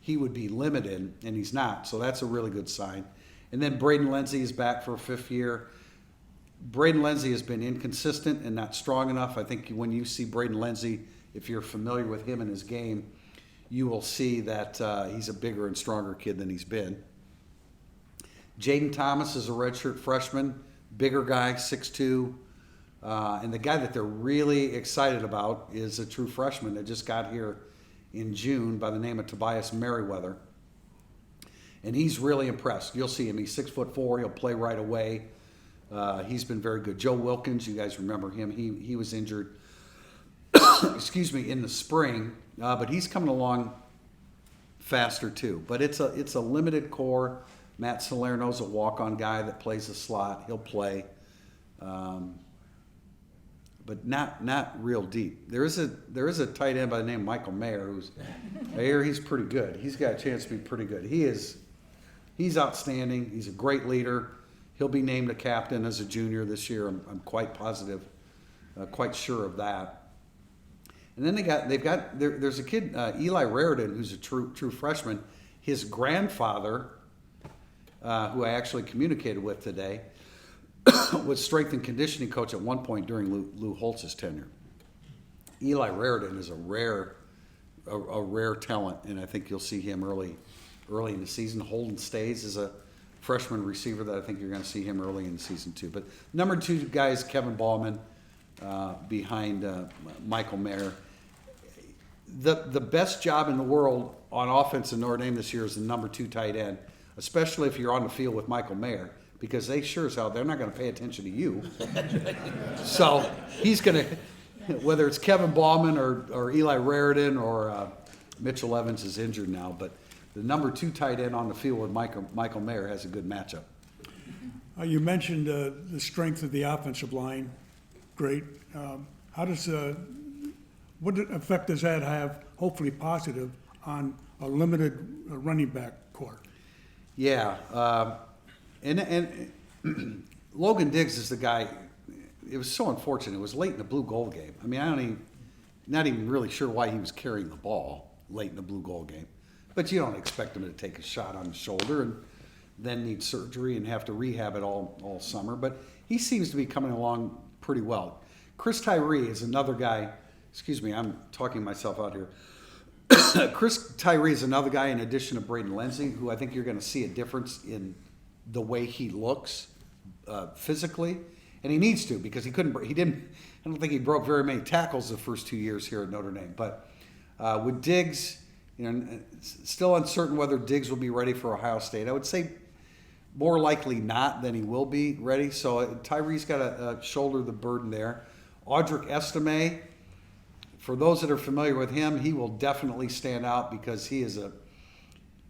he would be limited, and he's not. So that's a really good sign. And then Braden Lindsey is back for a 5th year. Braden Lindsey has been inconsistent and not strong enough. I think when you see Braden Lindsey, if you're familiar with him and his game, you will see that he's a bigger and stronger kid than he's been. Jaden Thomas is a redshirt freshman, bigger guy, 6'2". And the guy that they're really excited about is a true freshman that just got here in June by the name of Tobias Merriweather. And he's really impressed. You'll see him. He's 6'4". He'll play right away. He's been very good. Joe Wilkins, you guys remember him. He was injured, in the spring, but he's coming along faster too. But it's a limited core. Matt Salerno's a walk-on guy that plays the slot. He'll play, but not real deep. There is a tight end by the name of Michael Mayer I hear he's pretty good. He's got a chance to be pretty good. He's outstanding. He's a great leader. He'll be named a captain as a junior this year. I'm quite positive, quite sure of that. And then there's a kid, Eli Raridan, who's a true freshman. His grandfather, who I actually communicated with today, was strength and conditioning coach at one point during Lou Holtz's tenure. Eli Raridan is a rare talent, and I think you'll see him early in the season. Holden Stays is a freshman receiver that I think you're going to see him early in the season too. But number 2 guy is Kevin Ballman behind Michael Mayer. The best job in the world on offense in Notre Dame this year is the number 2 tight end, especially if you're on the field with Michael Mayer, because they sure as hell, they're not going to pay attention to you. So he's going to, whether it's Kevin Ballman or Eli Raridan or Mitchell Evans is injured now, but the number 2 tight end on the field with Michael Mayer has a good matchup. You mentioned the strength of the offensive line. Great. What effect does that have, hopefully positive, on a limited running back core? Yeah. And Logan Diggs is the guy. It was so unfortunate. It was late in the blue gold game. I mean, not even really sure why he was carrying the ball late in the blue gold game. But you don't expect him to take a shot on the shoulder and then need surgery and have to rehab it all summer. But he seems to be coming along pretty well. Chris Tyree is another guy. Excuse me, I'm talking myself out here. Chris Tyree is another guy in addition to Braden Lindsey, who I think you're going to see a difference in the way he looks physically. And he needs to, because I don't think he broke very many tackles the first 2 years here at Notre Dame. But With Diggs, still uncertain whether Diggs will be ready for Ohio State. I would say more likely not than he will be ready. So Tyree's got to shoulder the burden there. Audric Estime, for those that are familiar with him, he will definitely stand out because he is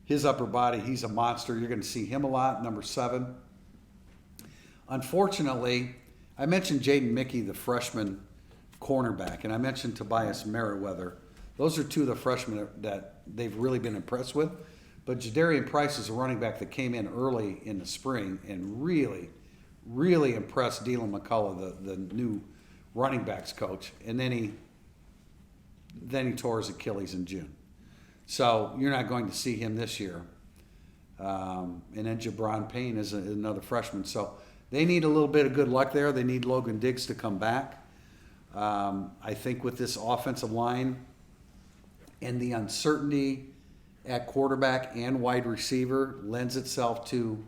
his upper body, he's a monster. You're going to see him a lot, number 7. Unfortunately, I mentioned Jaden Mickey, the freshman cornerback, and I mentioned Tobias Merriweather. Those are 2 of the freshmen that they've really been impressed with. But Jadarian Price is a running back that came in early in the spring and really, really impressed Dylan McCullough, the new running backs coach. And then he tore his Achilles in June. So you're not going to see him this year. And then Jabron Payne is another freshman. So they need a little bit of good luck there. They need Logan Diggs to come back. I think with this offensive line and the uncertainty at quarterback and wide receiver lends itself to,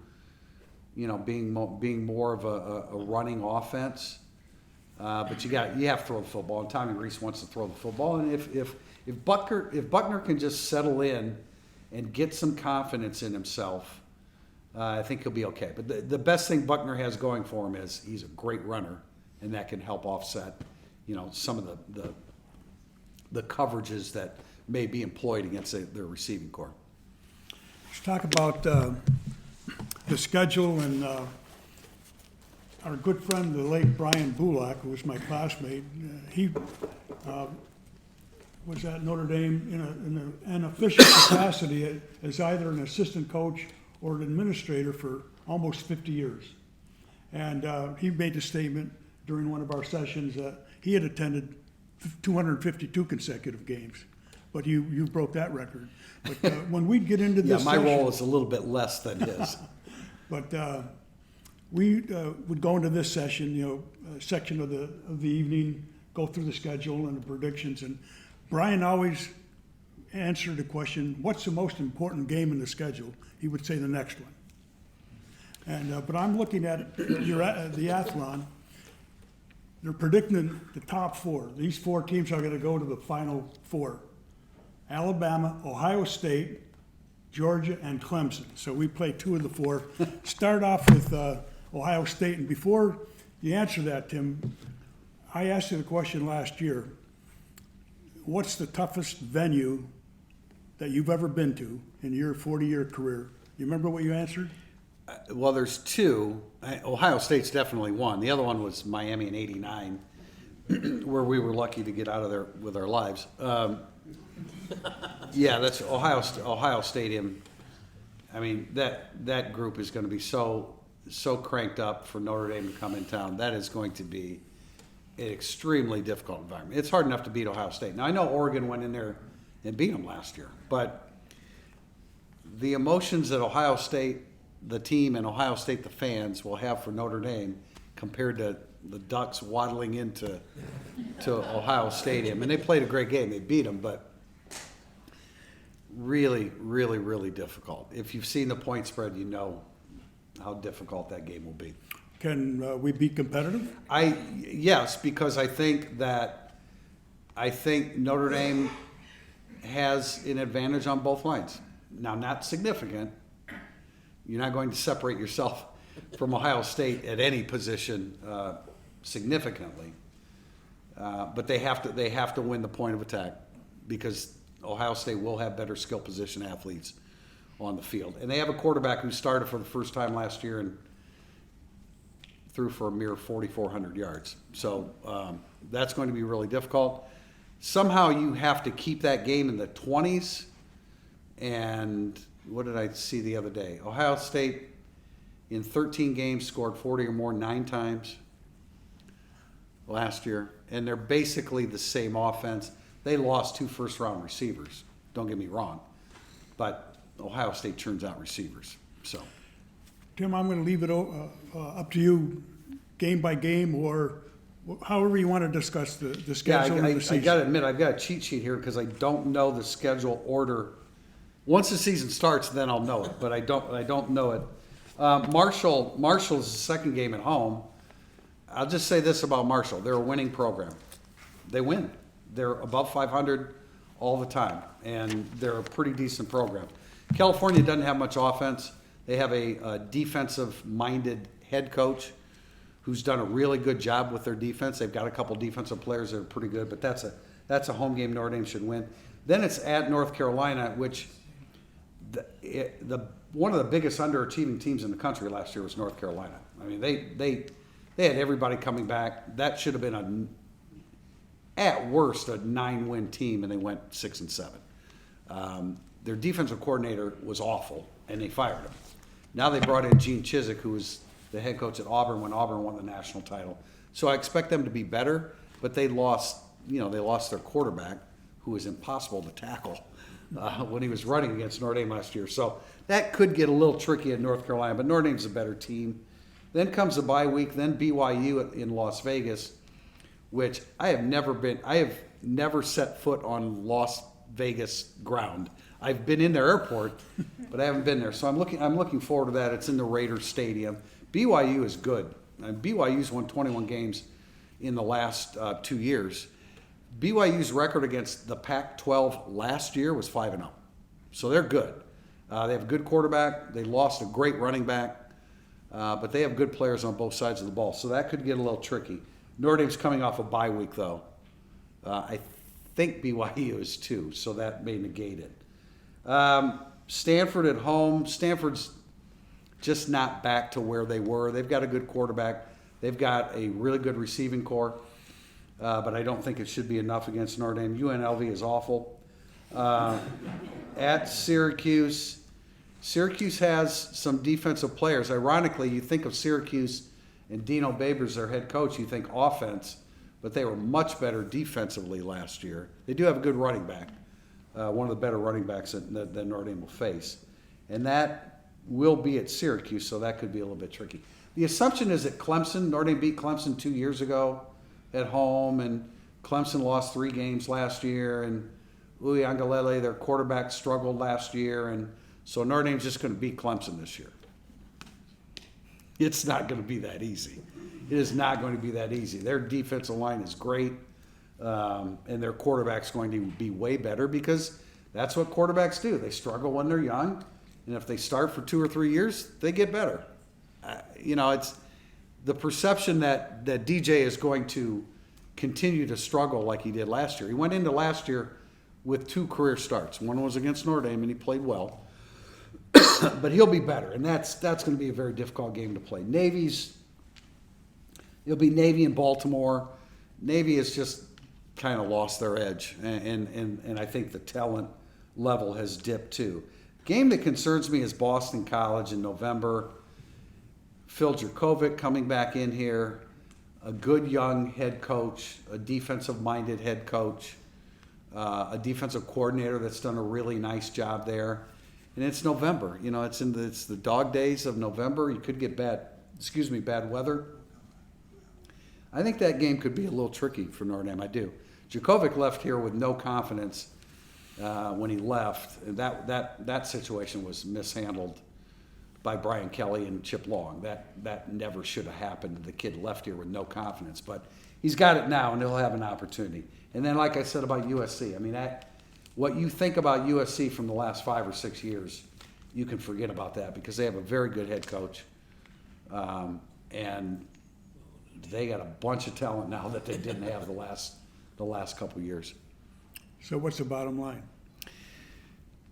being more of a running offense. But you have to throw the football, and Tommy Reese wants to throw the football. And if Buckner can just settle in and get some confidence in himself, I think he'll be okay. But the best thing Buckner has going for him is he's a great runner, and that can help offset, some of the coverages that may be employed against their receiving corps. Let's talk about the schedule and our good friend, the late Brian Bullock, who was my classmate. He was at Notre Dame in an official capacity as either an assistant coach or an administrator for almost 50 years. And he made a statement during one of our sessions that he had attended 252 consecutive games. But you broke that record. But when we get into this my session, role is a little bit less than his. But we would go into this session, section of the evening, go through the schedule and the predictions. And Brian always answered the question, "What's the most important game in the schedule?" He would say the next one. And but I'm looking at the Athlon. They're predicting the top 4. These 4 teams are going to go to the Final 4. Alabama, Ohio State, Georgia, and Clemson. So we play 2 of the 4. Start off with Ohio State. And before you answer that, Tim, I asked you the question last year. What's the toughest venue that you've ever been to in your 40-year career? You remember what you answered? Well, there's 2. Ohio State's definitely one. The other one was Miami in '89, where we were lucky to get out of there with our lives. Yeah, that's Ohio Stadium. I mean, that group is going to be so cranked up for Notre Dame to come in town. That is going to be an extremely difficult environment. It's hard enough to beat Ohio State. Now, I know Oregon went in there and beat them last year, but the emotions that Ohio State, the team, and Ohio State, the fans, will have for Notre Dame compared to the Ducks waddling into Ohio Stadium. And they played a great game. They beat them, but really, really, really difficult. If you've seen the point spread, you know how difficult that game will be. Can we be competitive? Yes, because I think Notre Dame has an advantage on both lines. Now, not significant. You're not going to separate yourself from Ohio State at any position significantly, but they have to win the point of attack because Ohio State will have better skill position athletes on the field, and they have a quarterback who started for the first time last year and threw for a mere 4,400 yards. So that's going to be really difficult. Somehow you have to keep that game in the 20s. And what did I see the other day? Ohio State in 13 games scored 40 or more 9 times last year. And they're basically the same offense. They lost 2 first-round receivers. Don't get me wrong. But Ohio State turns out receivers. So, Tim, I'm going to leave it up to you, game by game, or however you want to discuss the schedule of the season. I got to admit, I've got a cheat sheet here because I don't know the schedule order. Once the season starts, then I'll know it, but I don't know it. Marshall's the second game at home. I'll just say this about Marshall: they're a winning program. They win. They're above 500 all the time, and they're a pretty decent program. California doesn't have much offense. They have a defensive-minded head coach who's done a really good job with their defense. They've got a couple defensive players that are pretty good, but that's a home game Notre Dame should win. Then it's at North Carolina, which one of the biggest underachieving teams in the country last year was North Carolina. I mean, they had everybody coming back. That should have been at worst a 9-win team, and they went 6-7. Their defensive coordinator was awful, and they fired him. Now they brought in Gene Chizik, who was the head coach at Auburn when Auburn won the national title. So I expect them to be better, but they lost their quarterback, who was impossible to tackle when he was running against Notre Dame last year. So that could get a little tricky at North Carolina, but Notre Dame's a better team. Then comes the bye week, then BYU in Las Vegas, which I have never set foot on Las Vegas ground. I've been in their airport, but I haven't been there. So I'm looking forward to that. It's in the Raiders Stadium. BYU is good. BYU's won 21 games in the last 2 years. BYU's record against the Pac-12 last year was 5-0. So they're good. They have a good quarterback. They lost a great running back. But they have good players on both sides of the ball. So that could get a little tricky. Notre Dame's coming off a bye week, though. I think BYU is too, so that may negate it. Stanford at home. Stanford's just not back to where they were. They've got a good quarterback. They've got a really good receiving core. But I don't think it should be enough against Notre Dame. UNLV is awful. At Syracuse. Syracuse has some defensive players. Ironically, you think of Syracuse and Dino Babers, their head coach, you think offense, but they were much better defensively last year. They do have a good running back, one of the better running backs that Notre Dame will face. And that will be at Syracuse, so that could be a little bit tricky. The assumption is that Notre Dame beat Clemson 2 years ago at home, and Clemson lost 3 games last year, and Uiagalelei, their quarterback, struggled last year, and so Notre Dame's just going to beat Clemson this year. It's not going to be that easy. It is not going to be that easy. Their defensive line is great, and their quarterback's going to be way better because that's what quarterbacks do. They struggle when they're young, and if they start for 2 or 3 years, they get better. It's the perception that DJ is going to continue to struggle like he did last year. He went into last year with 2 career starts. One was against Notre Dame, and he played well. But he'll be better, and that's going to be a very difficult game to play. It'll be Navy and Baltimore. Navy has just kind of lost their edge, and I think the talent level has dipped too. Game that concerns me is Boston College in November. Phil Jurkovec coming back in here, a good young head coach, a defensive-minded head coach, a defensive coordinator that's done a really nice job there. And it's November. It's the dog days of November. You could get bad weather. I think that game could be a little tricky for Notre Dame. I do. Jurkovec left here with no confidence when he left. And that situation was mishandled by Brian Kelly and Chip Long. That never should have happened. The kid left here with no confidence. But he's got it now, and he'll have an opportunity. And then, like I said about USC, what you think about USC from the last 5 or 6 years, you can forget about that because they have a very good head coach. And they got a bunch of talent now that they didn't have the last couple of years. So what's the bottom line?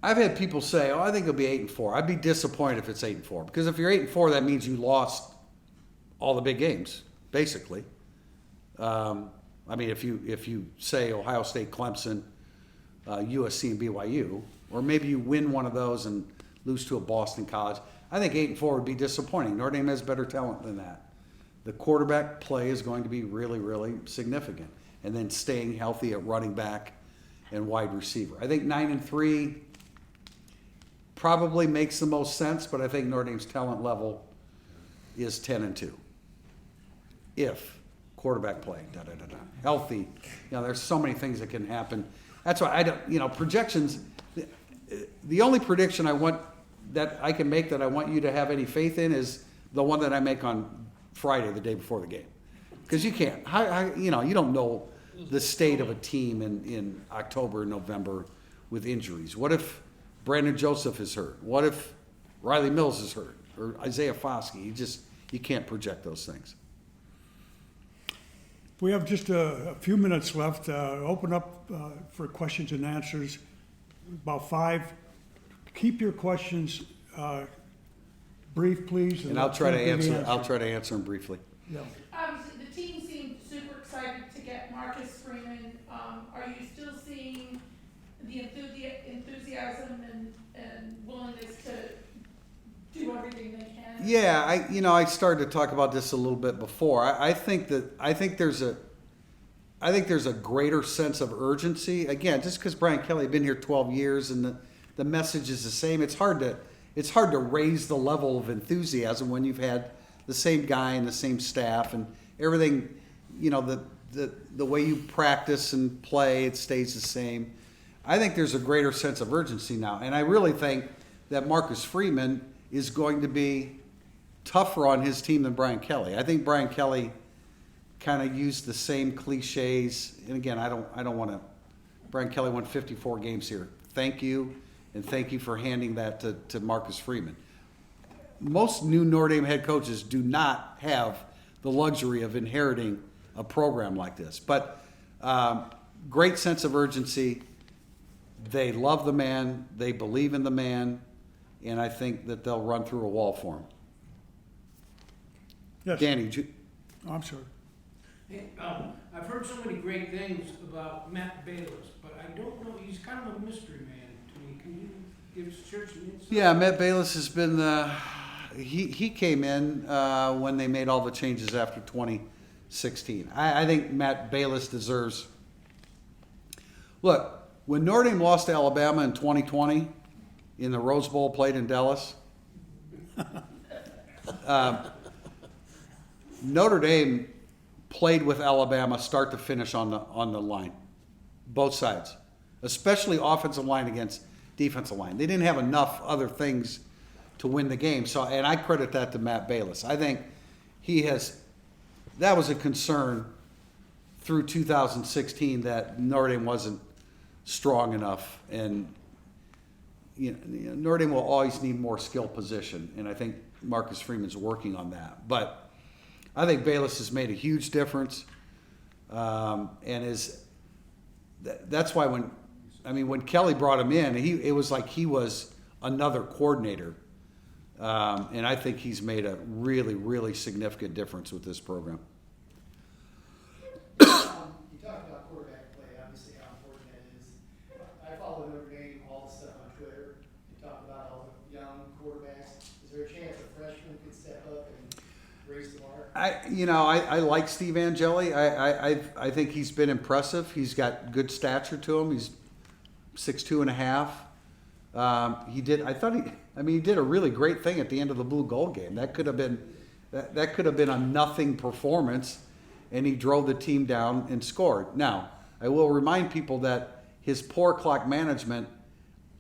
I've had people say, I think it'll be 8-4. I'd be disappointed if it's 8-4 because if you're 8-4, that means you lost all the big games, basically. If you say Ohio State, Clemson, USC, and BYU, or maybe you win one of those and lose to a Boston College, I think 8-4 would be disappointing. Notre Dame has better talent than that. The quarterback play is going to be really, really significant, and then staying healthy at running back and wide receiver. I think 9-3 probably makes the most sense, but I think Notre Dame's talent level is 10-2. If quarterback play, healthy, there's so many things that can happen. That's why I don't, projections. The only prediction that I can make that I want you to have any faith in is the one that I make on Friday, the day before the game, because you can't. You don't know the state of a team in October and November with injuries? What if Brandon Joseph is hurt? What if Riley Mills is hurt? Or Isaiah Foskey? You can't project those things. We have just a few minutes left. Open up for questions and answers, about 5. Keep your questions brief, please. And I'll try to give the answer them briefly. Yeah. The team seemed super excited to get Marcus Freeman. Are you still seeing the enthusiasm and willingness to do everything they can? Yeah, I started to talk about this a little bit before. I think there's a greater sense of urgency. Again, just because Brian Kelly had been here 12 years and the message is the same, it's hard to raise the level of enthusiasm when you've had the same guy and the same staff and everything. The way you practice and play, it stays the same. I think there's a greater sense of urgency now, and I really think that Marcus Freeman is going to be tougher on his team than Brian Kelly. I think Brian Kelly kind of used the same cliches. And again, I don't want to. Brian Kelly won 54 games here. Thank you, and thank you for handing that to Marcus Freeman. Most new Notre Dame head coaches do not have the luxury of inheriting a program like this. But great sense of urgency. They love the man. They believe in the man. And I think that they'll run through a wall for him. Yes. Danny, Oh, I'm sorry. Hey, I've heard so many great things about Matt Bayless, but I don't know, he's kind of a mystery man to me. Can you give us some insight? yeah, Matt Bayless has been he came in when they made all the changes after 2016. I think Matt Bayless deserves. Look, when Notre Dame lost to Alabama in 2020 in the Rose Bowl played in Dallas, Notre Dame played with Alabama start to finish on the line, both sides, especially offensive line against defensive line. They didn't have enough other things to win the game. So, and I credit that to Matt Bayless. I think that was a concern through 2016 that Notre Dame wasn't strong enough, and Notre Dame will always need more skill position, and I think Marcus Freeman's working on that. But I think Bayless has made a huge difference, and that's why when Kelly brought him in, it was like he was another coordinator, and I think he's made a really, really significant difference with this program. You talked about quarterback play, obviously how important that is. I follow Notre Dame, all the stuff on Twitter. You talk about all the young quarterbacks. Is there a chance a freshman could step up and raise the bar? I like Steve Angeli. I think he's been impressive. He's got good stature to him. He's 6'2.5". He did a really great thing at the end of the Blue Gold game. That could have been a nothing performance, and he drove the team down and scored. Now, I will remind people that his poor clock management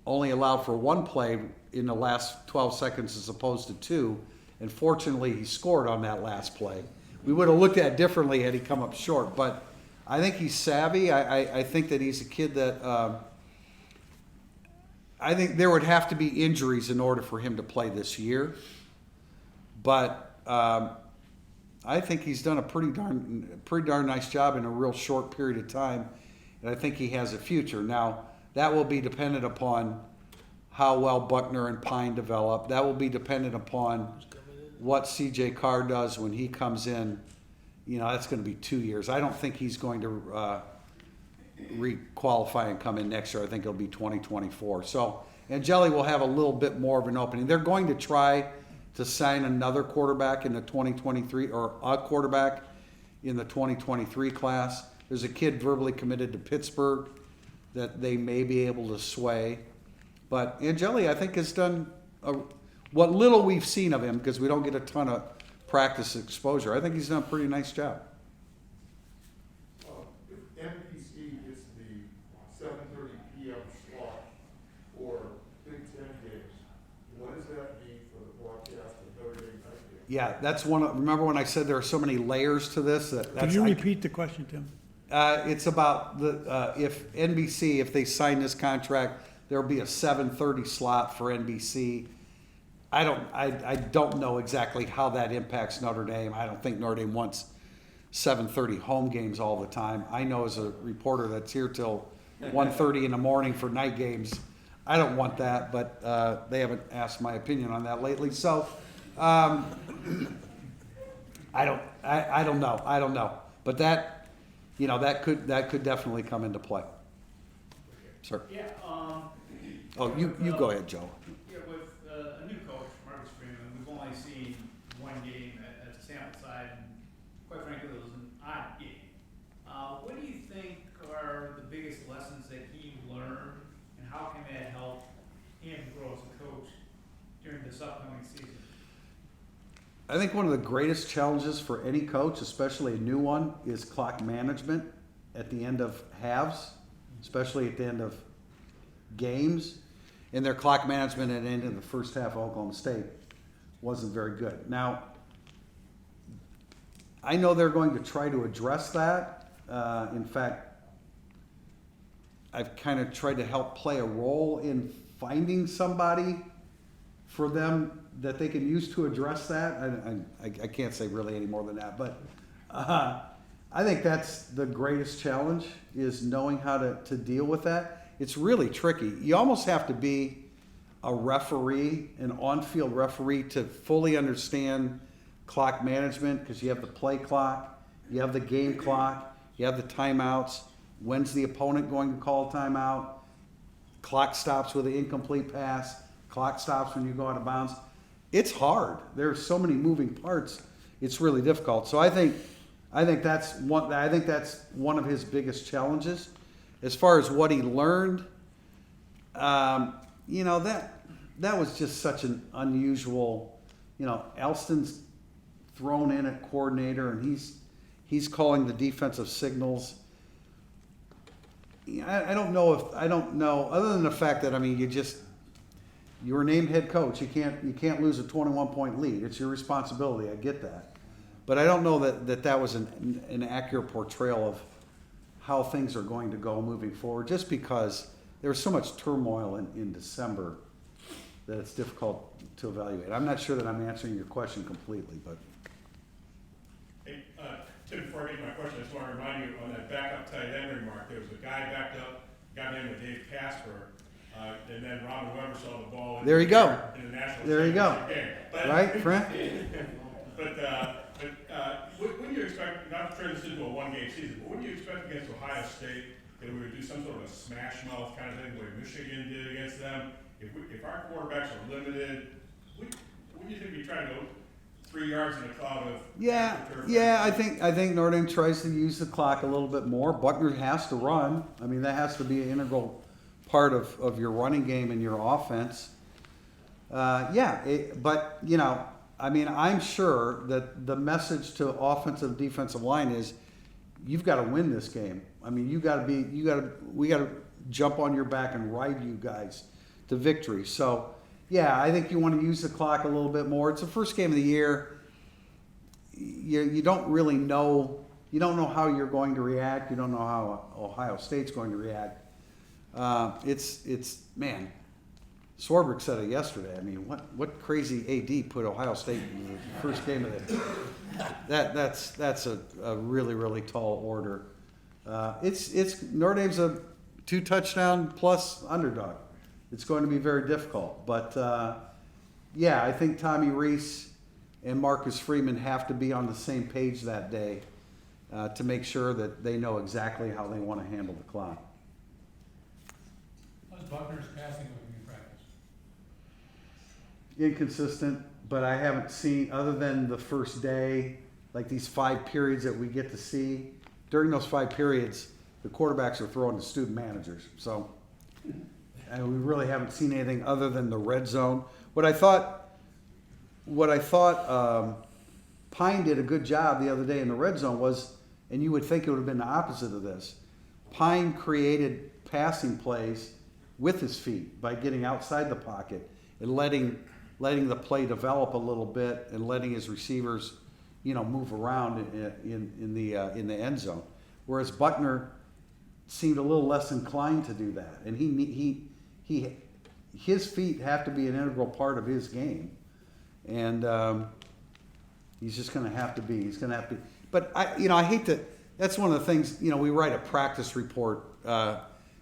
only allowed for one play in the last 12 seconds as opposed to 2, and fortunately he scored on that last play. We would have looked at it differently had he come up short, but I think he's savvy. I think that he's a kid that I think there would have to be injuries in order for him to play this year, but I think he's done a pretty darn nice job in a real short period of time, and I think he has a future. Now, that will be dependent upon how well Buckner and Pine develop. That will be dependent upon what C.J. Carr does when he comes in. That's going to be 2 years. I don't think he's going to re-qualify and come in next year. I think it'll be 2024. So Angeli will have a little bit more of an opening. They're going to try to sign another quarterback in the 2023, or a quarterback in the 2023 class. There's a kid verbally committed to Pittsburgh that they may be able to sway. But Angeli, I think, has done what little we've seen of him, because we don't get a ton of practice exposure. I think he's done a pretty nice job. If NPC gets the 7:30 p.m. slot for Big Ten games, what does that mean for the broadcast of Notre Dame night games? Yeah, that's one. Remember when I said there are so many layers to this? Could you repeat the question, Tim? It's about if NBC, if they sign this contract, there'll be a 7:30 slot for NBC. I don't know exactly how that impacts Notre Dame. I don't think Notre Dame wants 7:30 home games all the time. I know as a reporter that's here till 1:30 in the morning for night games, I don't want that, but they haven't asked my opinion on that lately. So I don't know. But that, that could definitely come into play. Sir. Yeah, Oh, you go ahead, Joe. yeah, with a new coach, Marcus Freeman, we've only seen one game as a sample size, and quite frankly, it was an odd game. What do you think are the biggest lessons that he learned, and how can that help him grow as a coach during this upcoming season? I think one of the greatest challenges for any coach, especially a new one, is clock management at the end of halves, especially at the end of games. And their clock management at the end of the first half of Oklahoma State wasn't very good. Now, I know they're going to try to address that. In fact, I've kind of tried to help play a role in finding somebody for them that they can use to address that. I can't say really any more than that, but I think that's the greatest challenge, is knowing how to deal with that. It's really tricky. You almost have to be a referee, an on-field referee, to fully understand clock management, because you have the play clock, you have the game clock, you have the timeouts. When's the opponent going to call a timeout? Clock stops with an incomplete pass. Clock stops when you go out of bounds. It's hard. There's so many moving parts. It's really difficult. So I think that's one of his biggest challenges. As far as what he learned, that was just such an unusual. Elston's thrown in at coordinator, and he's calling the defensive signals. I don't know. Other than the fact that you were named head coach. You can't lose a 21-point lead. It's your responsibility. I get that, but I don't know that was an accurate portrayal of how things are going to go moving forward, just because there's so much turmoil in December that it's difficult to evaluate. I'm not sure that I'm answering your question completely, but. Hey, Tim, before I get to my question, I just want to remind you on that backup tight end remark, there was a guy backed up, a guy named Dave Casper, and then Robin Weber saw the ball in There you go. In the national There you go. championship game. But, Right, Frank? What do you expect, not to turn this into a one-game season, but what do you expect against Ohio State? That we would do some sort of a smash mouth kind of thing, the way Michigan did against them? If our quarterbacks are limited, what do you think we try to go 3 yards in a cloud of Yeah. I think Notre Dame tries to use the clock a little bit more. Buckner has to run. That has to be an integral part of your running game and your offense. I'm sure that the message to offensive defensive line is, you've got to win this game. We got to jump on your back and ride you guys to victory. So, yeah, I think you want to use the clock a little bit more. It's the first game of the year. You don't really know. You don't know how you're going to react. You don't know how Ohio State's going to react. Man, Swarbrick said it yesterday. What crazy AD put Ohio State in the first game of the that's a really, really tall order. Notre Dame's a 2-touchdown plus underdog. It's going to be very difficult. But I think Tommy Rees and Marcus Freeman have to be on the same page that day to make sure that they know exactly how they want to handle the clock. How's Buckner's passing looking in practice? Inconsistent, but I haven't seen, other than the first day, like these 5 periods that we get to see. During those 5 periods, the quarterbacks are throwing to student managers. So, and we really haven't seen anything other than the red zone. What I thought Pine did a good job the other day in the red zone was, and you would think it would have been the opposite of this. Pine created passing plays with his feet by getting outside the pocket and letting the play develop a little bit and letting his receivers, move around in the end zone. whereas Buckner seemed a little less inclined to do that. And his feet have to be an integral part of his game. And he's just going to have to be. He's going to have to. But I hate to. That's one of the things. We write a practice report.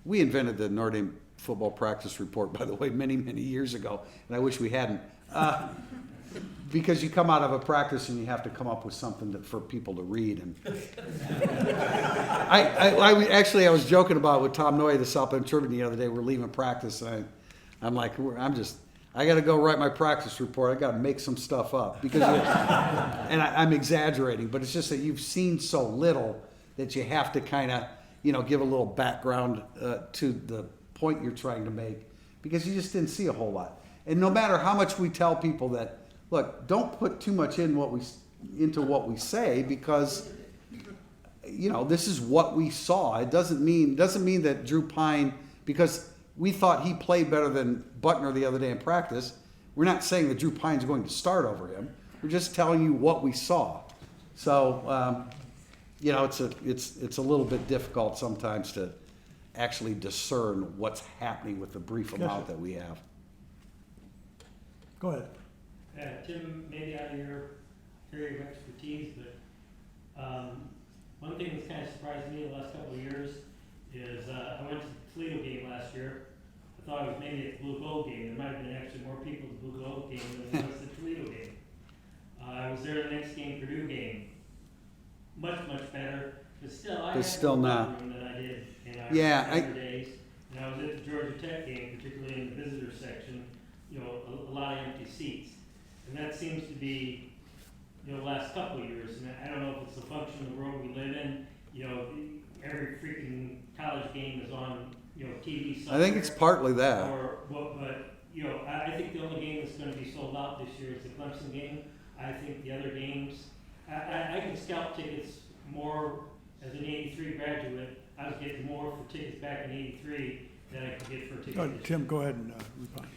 We invented the Notre Dame football practice report, by the way, many years ago, and I wish we hadn't. Because you come out of a practice and you have to come up with something for people to read. And I was joking about it with Tom Noy, the South Bend Tribune, the other day. We're leaving practice, and I'm like, I got to go write my practice report. I got to make some stuff up because, I'm exaggerating, but it's just that you've seen so little that you have to kind of, give a little background to the point you're trying to make because you just didn't see a whole lot. And no matter how much we tell people that, look, don't put too much into what we say because, this is what we saw. It doesn't mean that Drew Pine, because we thought he played better than Buckner the other day in practice. We're not saying that Drew Pine's going to start over him. We're just telling you what we saw. So, it's a little bit difficult sometimes to actually discern what's happening with the brief amount that we have. Go ahead. Tim, maybe out of your area of expertise, but one thing that's kind of surprised me the last couple of years is I went to the Toledo game last year. I thought it was maybe a blue gold game. There might have been actually more people at the blue gold game than there was the Toledo game. I was there the next game, Purdue game. Much better, but still I had more not room than I did in our other days. And I was at the Georgia Tech game, particularly in the visitor section. A lot of empty seats. And that seems to be, the last couple of years. And I don't know if it's a function of the world we live in. Every freaking college game is on, TV somewhere. I think it's partly that. But I think the only game that's going to be sold out this year is the Clemson game. I think the other games, I can scalp tickets more as an 83 graduate. I was getting more for tickets back in 83 than I could get for tickets. Tim, go ahead and respond.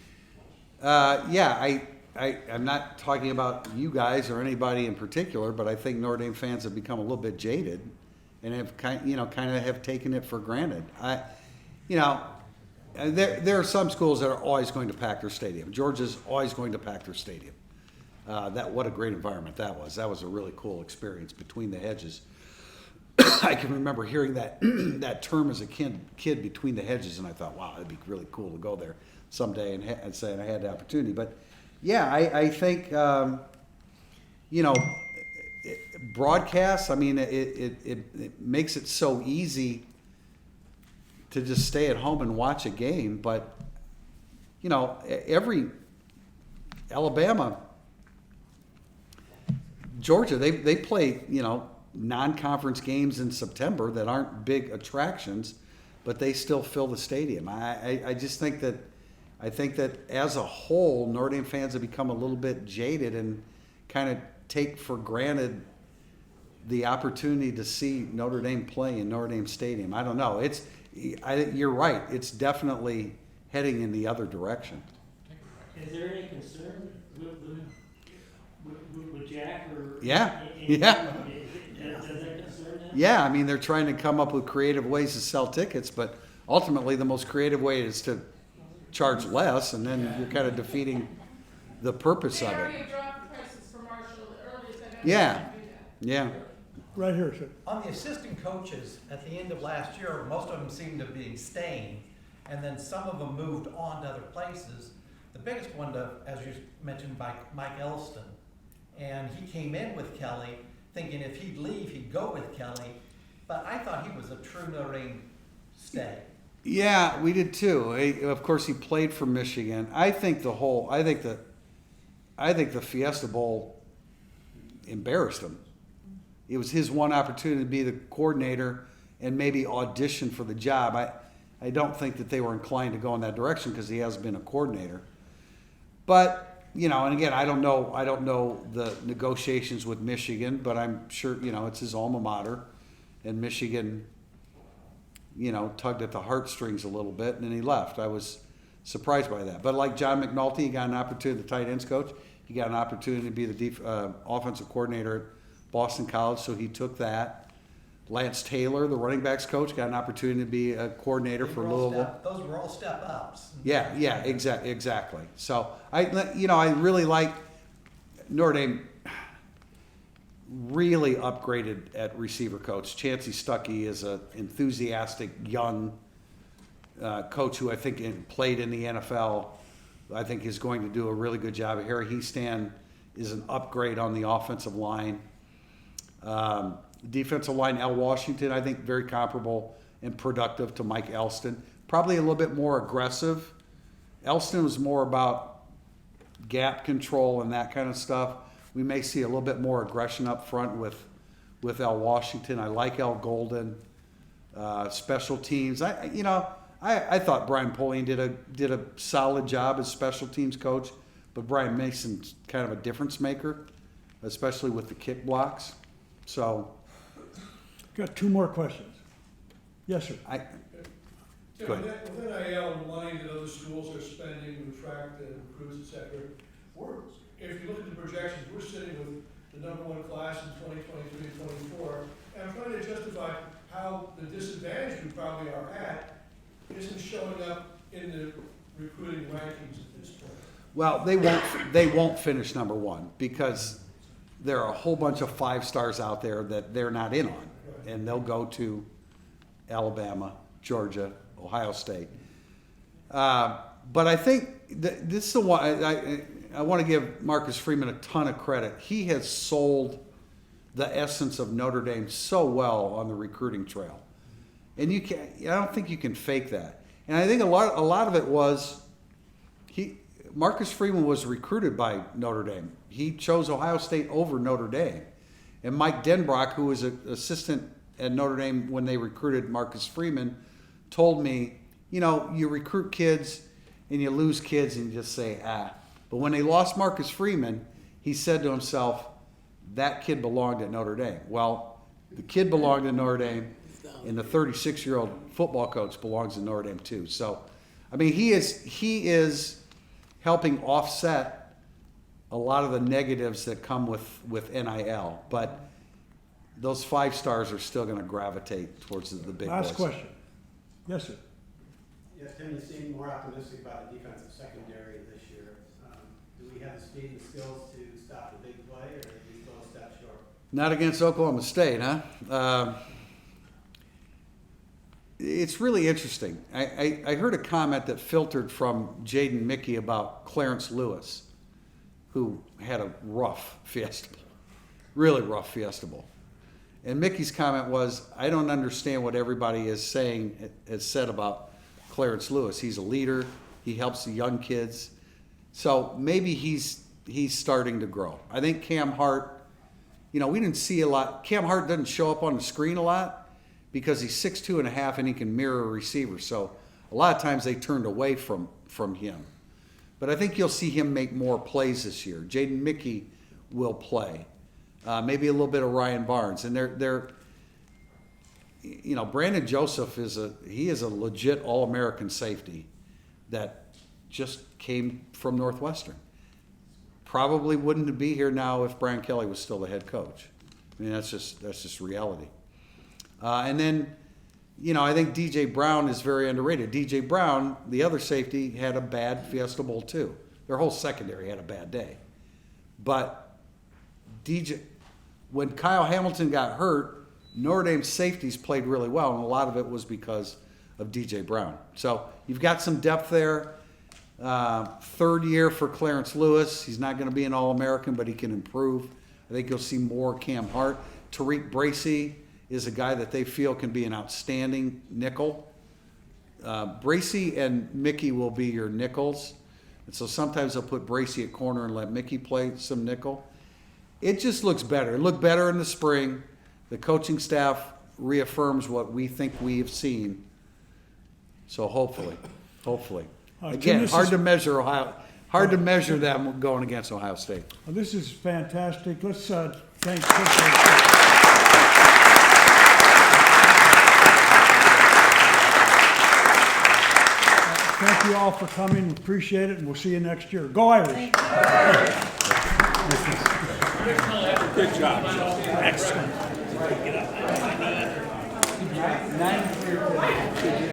I'm not talking about you guys or anybody in particular, but I think Notre Dame fans have become a little bit jaded and have kind of have taken it for granted. There are some schools that are always going to pack their stadium. Georgia's always going to pack their stadium. What a great environment that was. That was a really cool experience between the hedges. I can remember hearing that term as a kid, between the hedges, and I thought, wow, it'd be really cool to go there someday and say I had the opportunity. But yeah, I think broadcasts. I mean, it makes it so easy to just stay at home and watch a game. But every Alabama, Georgia, they play non-conference games in September that aren't big attractions, but they still fill the stadium. I just think that as a whole, Notre Dame fans have become a little bit jaded and kind of take for granted the opportunity to see Notre Dame play in Notre Dame Stadium. I don't know. You're right. It's definitely heading in the other direction. Is there any concern with Jack or? Yeah. Does that concern him? Yeah, I mean, they're trying to come up with creative ways to sell tickets, but ultimately the most creative way is to charge less, and then you're kind of defeating the purpose They of already it. have dropped the prices for Marshall the earliest they've ever Yeah. done that. Yeah. Right here, sir. On the assistant coaches, at the end of last year, most of them seemed to be staying, and then some of them moved on to other places. The biggest one, as you mentioned, by Mike Elston, and he came in with Kelly, thinking if he'd leave, he'd go with Kelly, but I thought he was a true Notre Dame stay. Yeah, we did too. Of course, he played for Michigan. I think the Fiesta Bowl embarrassed him. It was his one opportunity to be the coordinator and maybe audition for the job. I don't think that they were inclined to go in that direction because he hasn't been a coordinator. But and again, I don't know the negotiations with Michigan, but I'm sure it's his alma mater, and Michigan tugged at the heartstrings a little bit, and then he left. I was surprised by that. But like John McNulty, he got an opportunity, the tight ends coach. He got an opportunity to be the offensive coordinator at Boston College, so he took that. Lance Taylor, the running backs coach, got an opportunity to be a coordinator for Louisville. Those were all step ups. Yeah, exactly. So I really like Notre Dame. Really upgraded at receiver coach. Chancey Stuckey is an enthusiastic young coach who I think played in the NFL. I think is going to do a really good job. Harry Heastan is an upgrade on the offensive line. Defensive line, Al Washington, I think very comparable and productive to Mike Elston. Probably a little bit more aggressive. Elston was more about gap control and that kind of stuff. We may see a little bit more aggression up front with Al Washington. I like Al Golden. Special teams. I thought Brian Polian did a solid job as special teams coach, but Brian Mason's kind of a difference maker, especially with the kick blocks. So, Got 2 more questions. Yes, sir. Tim, Go ahead. with NIL and the money that other schools are spending to attract the recruits, et cetera, if you look at the projections, we're sitting with the #1 class in 2023 and 24, and I'm trying to justify how the disadvantage we probably are at isn't showing up in the recruiting rankings at this point. Well, they won't finish #1 because there are a whole bunch of 5 stars out there that they're not in on, and they'll go to Alabama, Georgia, Ohio State. But I think this is the one I want to give Marcus Freeman a ton of credit. He has sold the essence of Notre Dame so well on the recruiting trail, and I don't think you can fake that. And I think a lot of it was Marcus Freeman was recruited by Notre Dame. He chose Ohio State over Notre Dame, and Mike Denbrock, who was an assistant at Notre Dame when they recruited Marcus Freeman, told me, you recruit kids and you lose kids and you just say, But when they lost Marcus Freeman, he said to himself, that kid belonged at Notre Dame. Well, the kid belonged at Notre Dame, and the 36-year-old football coach belongs in Notre Dame too. So, I mean, he is helping offset a lot of the negatives that come with NIL. But those 5 stars are still going to gravitate towards the big boys. Last question. Yes, sir. Yes, Tim, you seem more optimistic about the defensive secondary this year. Do we have the speed and skills to stop the big play, or are we still a step short? Not against Oklahoma State, huh? It's really interesting. I heard a comment that filtered from Jaden Mickey about Clarence Lewis, who had a rough Fiesta Bowl, really rough Fiesta Bowl. And Mickey's comment was, I don't understand what everybody has said about Clarence Lewis. He's a leader. He helps the young kids. So maybe he's starting to grow. I think Cam Hart, we didn't see a lot. Cam Hart doesn't show up on the screen a lot because he's 6'2.5" and he can mirror a receiver. So a lot of times they turned away from him. But I think you'll see him make more plays this year. Jaden Mickey will play. Maybe a little bit of Ryan Barnes. And they're Brandon Joseph is a legit All-American safety that just came from Northwestern. Probably wouldn't be here now if Brian Kelly was still the head coach. I mean, that's just reality. And then, I think DJ Brown is very underrated. DJ Brown, the other safety, had a bad Fiesta Bowl too. Their whole secondary had a bad day. But when Kyle Hamilton got hurt, Notre Dame's safeties played really well, and a lot of it was because of DJ Brown. So you've got some depth there. 3rd year for Clarence Lewis. He's not going to be an All-American, but he can improve. I think you'll see more Cam Hart. Tariq Bracy is a guy that they feel can be an outstanding nickel. Bracy and Mickey will be your nickels. And so sometimes they'll put Bracy at corner and let Mickey play some nickel. It just looks better. It looked better in the spring. The coaching staff reaffirms what we think we have seen. So hopefully. Again, Tim, hard to measure them going against Ohio State. Well, this is fantastic. Let's thank Prister. Thank you all for coming. Appreciate it, and we'll see you next year. Go Irish. Good job. Excellent. Nine clear today.